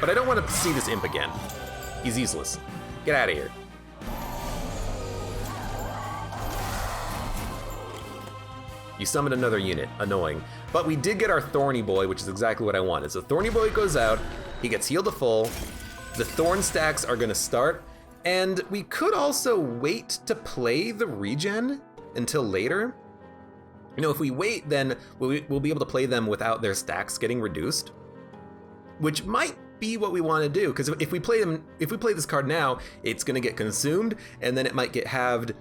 But I don't want to see this Imp again. He's useless. Get out of here. You summon another unit. Annoying. But we did get our Thorny Boy, which is exactly what I wanted. So Thorny Boy goes out. He gets healed to full. The Thorn stacks are going to start. And we could also wait to play the regen until later. You know, if we wait, then we'll be able to play them without their stacks getting reduced, which might be what we want to do. Because if we play this card now, it's going to get consumed, and then it might get halved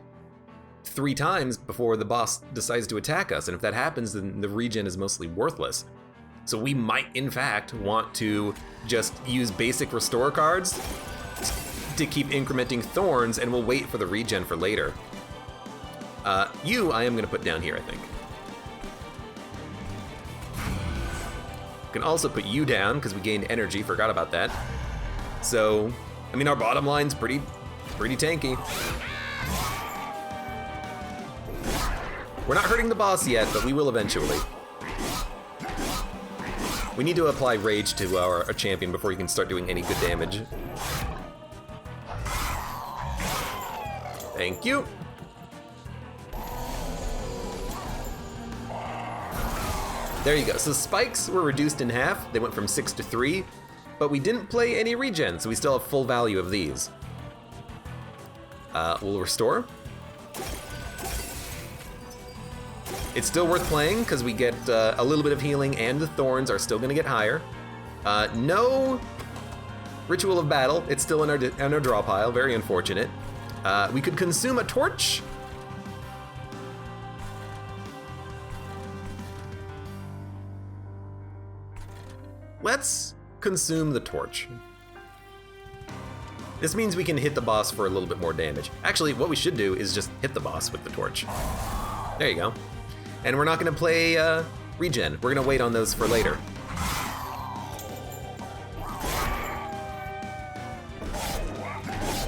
3 times before the boss decides to attack us. And if that happens, then the regen is mostly worthless. So we might, in fact, want to just use basic restore cards to keep incrementing thorns, and we'll wait for the regen for later. You, I am going to put down here, I think. Can also put you down because we gained energy. Forgot about that. So, I mean, our bottom line's pretty tanky. We're not hurting the boss yet, but we will eventually. We need to apply Rage to our champion before he can start doing any good damage. Thank you. There you go. So spikes were reduced in half. They went from 6 to 3, but we didn't play any regen, so we still have full value of these. We'll restore. It's still worth playing because we get a little bit of healing, and the thorns are still going to get higher. No Ritual of Battle. It's still in our draw pile. Very unfortunate. We could consume a torch. Let's consume the torch. This means we can hit the boss for a little bit more damage. Actually, what we should do is just hit the boss with the torch. There you go. And we're not gonna play regen. We're gonna wait on those for later.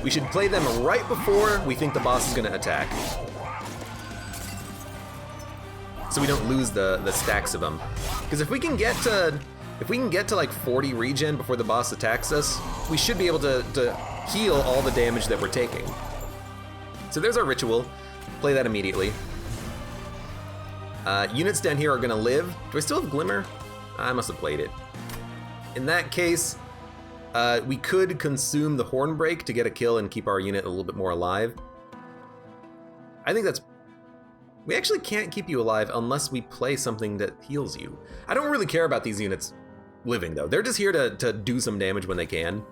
We should play them right before we think the boss is gonna attack. So we don't lose the stacks of them. Because if we can get to like 40 regen before the boss attacks us, we should be able to heal all the damage that we're taking. So there's our ritual. Play that immediately. Units down here are gonna live. Do I still have Glimmer? I must have played it. In that case, we could consume the Hornbreak to get a kill and keep our unit a little bit more alive. I think that's... We actually can't keep you alive unless we play something that heals you. I don't really care about these units living, though. They're just here to do some damage when they can.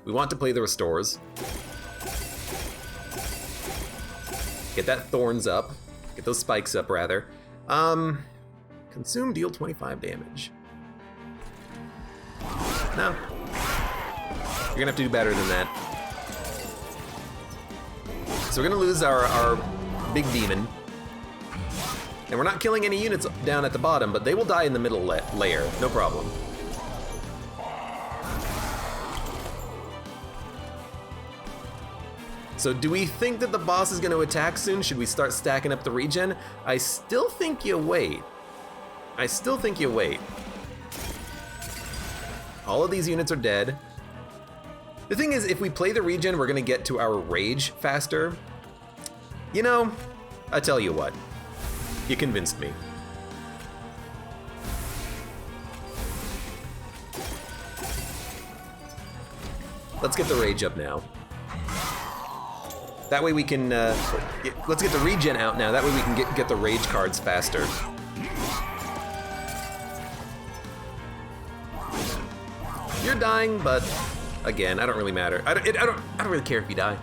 We want to play the Restores. Get that Thorns up. Get those spikes up, rather. Consume, deal 25 damage. No. You're gonna have to do better than that. So we're gonna lose our big demon. And we're not killing any units down at the bottom, but they will die in the middle layer, no problem. So do we think that the boss is gonna attack soon? Should we start stacking up the regen? I still think you wait. I still think you wait. All of these units are dead. The thing is, if we play the regen, we're gonna get to our rage faster. You know, I tell you what, you convinced me. Let's get the rage up now. That way we can, let's get the regen out now. That way we can get the rage cards faster. You're dying, but again, I don't really matter. I don't really care if you die.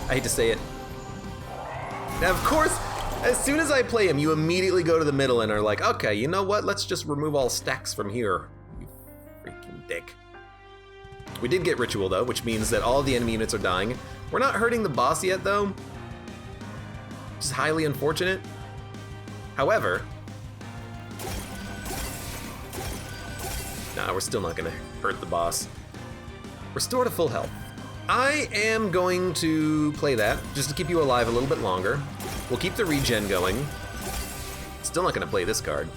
I hate to say it. Now, of course, as soon as I play him, you immediately go to the middle and are like, okay, you know what? Let's just remove all stacks from here. You freaking dick. We did get Ritual, though, which means that all of the enemy units are dying. We're not hurting the boss yet, though, which is highly unfortunate. However, nah, we're still not gonna hurt the boss. Restore to full health. I am going to play that, just to keep you alive a little bit longer. We'll keep the regen going. Still not gonna play this card.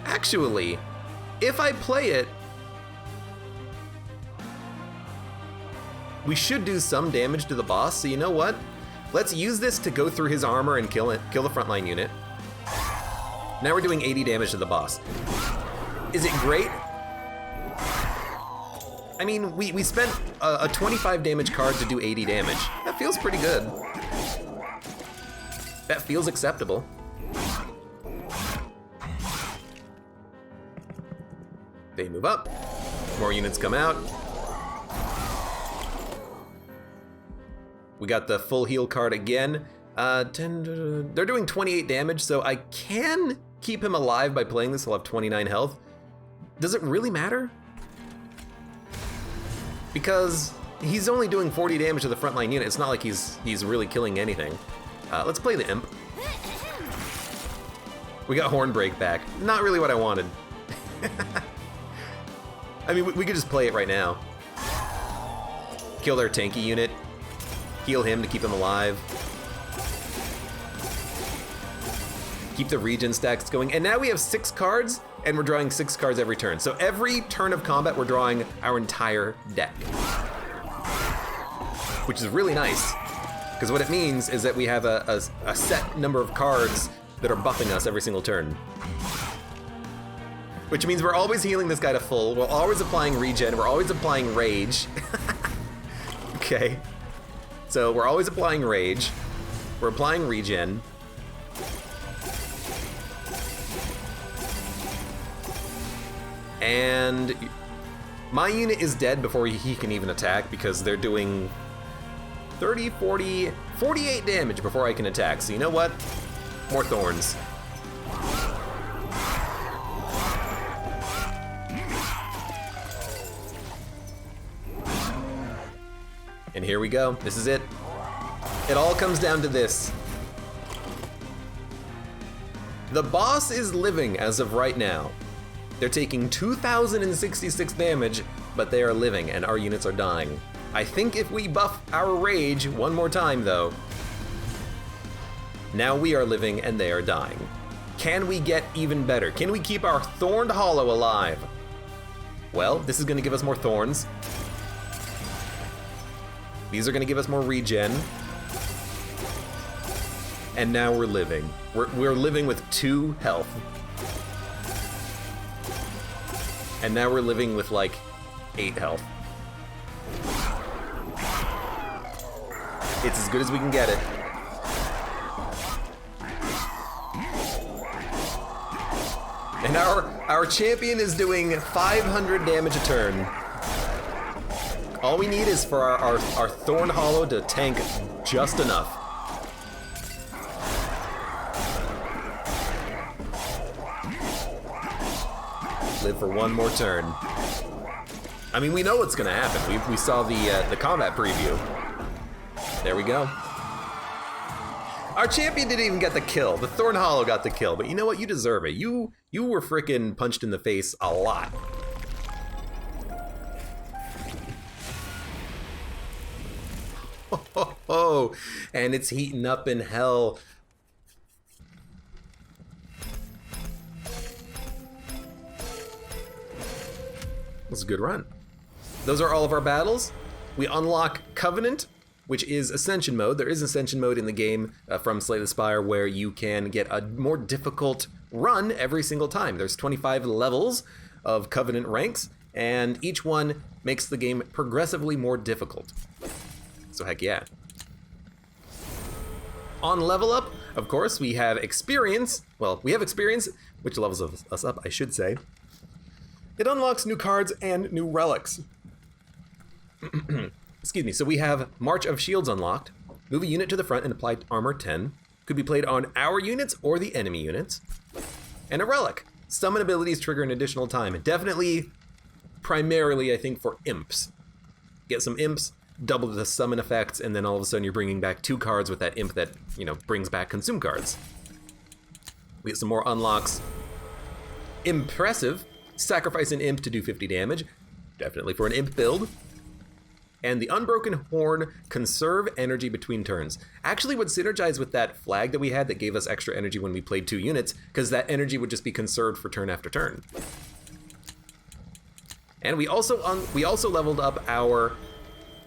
Actually, if I play it, we should do some damage to the boss, so you know what? Let's use this to go through his armor and kill the frontline unit. Now we're doing 80 damage to the boss. Is it great? I mean, we spent a 25 damage card to do 80 damage. That feels pretty good. That feels acceptable. They move up. More units come out. We got the full heal card again. They're doing 28 damage, so I can keep him alive by playing this. He'll have 29 health. Does it really matter? Because he's only doing 40 damage to the frontline unit. It's not like he's really killing anything. Let's play the Imp. We got Hornbreak back. Not really what I wanted. I mean, we could just play it right now. Kill their tanky unit. Heal him to keep him alive. Keep the regen stacks going. And now we have 6 cards, and we're drawing 6 cards every turn. So every turn of combat, we're drawing our entire deck. Which is really nice, because what it means is that we have a set number of cards that are buffing us every single turn. Which means we're always healing this guy to full, we're always applying regen, we're always applying rage. Okay. So we're always applying rage, we're applying regen. And my unit is dead before he can even attack because they're doing 30, 40, 48 damage before I can attack. So you know what? More thorns. And here we go. This is it. It all comes down to this. The boss is living as of right now. They're taking 2,066 damage, but they are living and our units are dying. I think if we buff our rage one more time though, now we are living and they are dying. Can we get even better? Can we keep our Thorned Hollow alive? Well, this is gonna give us more thorns. These are gonna give us more regen. And now we're living. We're living with 2 health. And now we're living with like 8 health. It's as good as we can get it. And our champion is doing 500 damage a turn. All we need is for our Thorn Hollow to tank just enough. Live for one more turn. I mean, we know what's gonna happen. We saw the combat preview. There we go. Our champion didn't even get the kill. The Thorn Hollow got the kill, but you know what? You deserve it. You were frickin' punched in the face a lot. Oh, and it's heating up in hell. That was a good run. Those are all of our battles. We unlock Covenant, which is Ascension mode. There is Ascension mode in the game from Slay the Spire where you can get a more difficult run every single time. There's 25 levels of Covenant ranks, and each one makes the game progressively more difficult. So heck yeah. On level up, of course, we have experience. Well, we have experience, which levels us up, I should say. It unlocks new cards and new relics. Excuse me. So we have March of Shields unlocked. Move a unit to the front and apply armor 10. Could be played on our units or the enemy units. And a relic. Summon abilities trigger an additional time. Definitely, primarily, I think, for imps. Get some imps, double the summon effects, and then all of a sudden you're bringing back 2 cards with that imp that, you know, brings back consume cards. We get some more unlocks. Impressive. Sacrifice an imp to do 50 damage. Definitely for an imp build. And the Unbroken Horn, conserve energy between turns. Actually would synergize with that flag that we had that gave us extra energy when we played 2 units, because that energy would just be conserved for turn after turn. And we also leveled up our...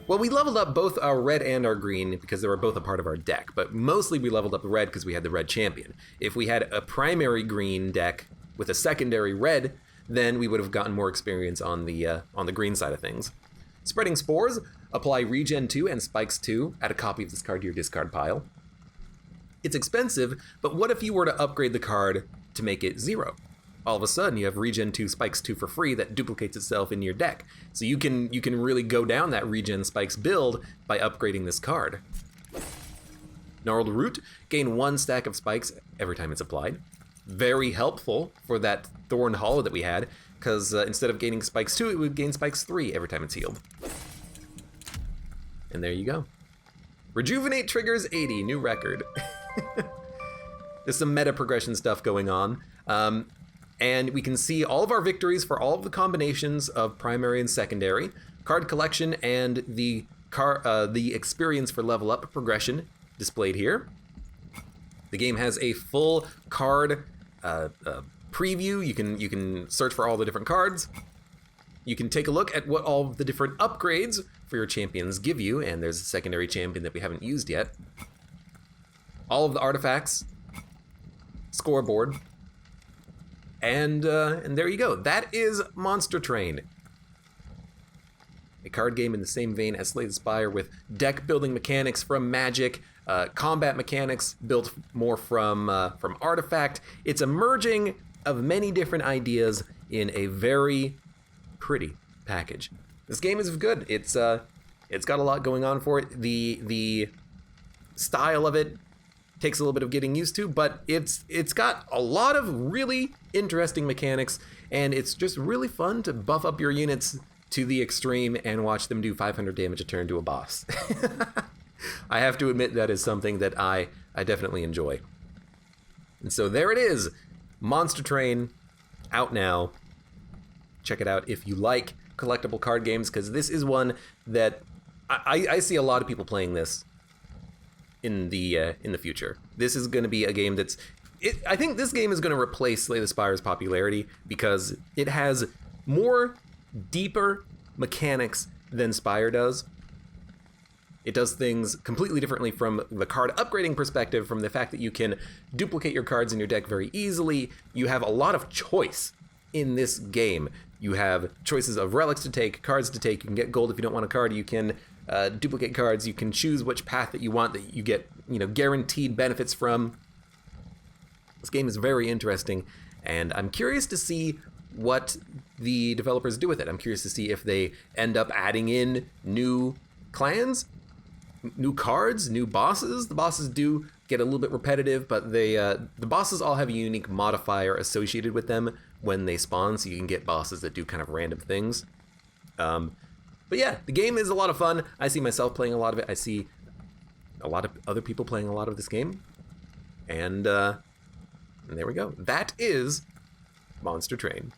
Well, we leveled up both our red and our green because they were both a part of our deck, but mostly we leveled up the red because we had the red champion. If we had a primary green deck with a secondary red, then we would have gotten more experience on the green side of things. Spreading Spores, apply Regen 2 and Spikes 2, add a copy of this card to your discard pile. It's expensive, but what if you were to upgrade the card to make it 0? All of a sudden you have Regen 2, Spikes 2 for free that duplicates itself in your deck. So you can really go down that Regen Spikes build by upgrading this card. Gnarled Root, gain 1 stack of spikes every time it's applied. Very helpful for that Thorn Hollow that we had, because instead of gaining Spikes 2, it would gain Spikes 3 every time it's healed. And there you go. Rejuvenate triggers 80, new record. There's some meta progression stuff going on. And we can see all of our victories for all of the combinations of primary and secondary, card collection, and the experience for level up progression displayed here. The game has a full card preview. You can search for all the different cards. You can take a look at what all the different upgrades for your champions give you, and there's a secondary champion that we haven't used yet. All of the artifacts, scoreboard, and there you go. That is Monster Train. A card game in the same vein as Slay the Spire, with deck building mechanics from Magic, combat mechanics built more from Artifact. It's a merging of many different ideas in a very pretty package. This game is good. It's got a lot going on for it. The style of it takes a little bit of getting used to, but it's got a lot of really interesting mechanics, and it's just really fun to buff up your units to the extreme and watch them do 500 damage a turn to a boss. I have to admit that is something that I definitely enjoy. And so there it is, Monster Train, out now. Check it out if you like collectible card games, because this is one that I see a lot of people playing this in the future. This is going to be a game that's... I think this game is going to replace Slay the Spire's popularity because it has more deeper mechanics than Spire does. It does things completely differently from the card upgrading perspective, from the fact that you can duplicate your cards in your deck very easily. You have a lot of choice in this game. You have choices of relics to take, cards to take. You can get gold if you don't want a card. You can duplicate cards. You can choose which path that you want that you get, guaranteed benefits from. This game is very interesting, and I'm curious to see what the developers do with it. I'm curious to see if they end up adding in new clans, new cards, new bosses. The bosses do get a little bit repetitive, but the bosses all have a unique modifier associated with them when they spawn, so you can get bosses that do kind of random things. But yeah, the game is a lot of fun. I see myself playing a lot of it. I see a lot of other people playing a lot of this game. And there we go. That is Monster Train.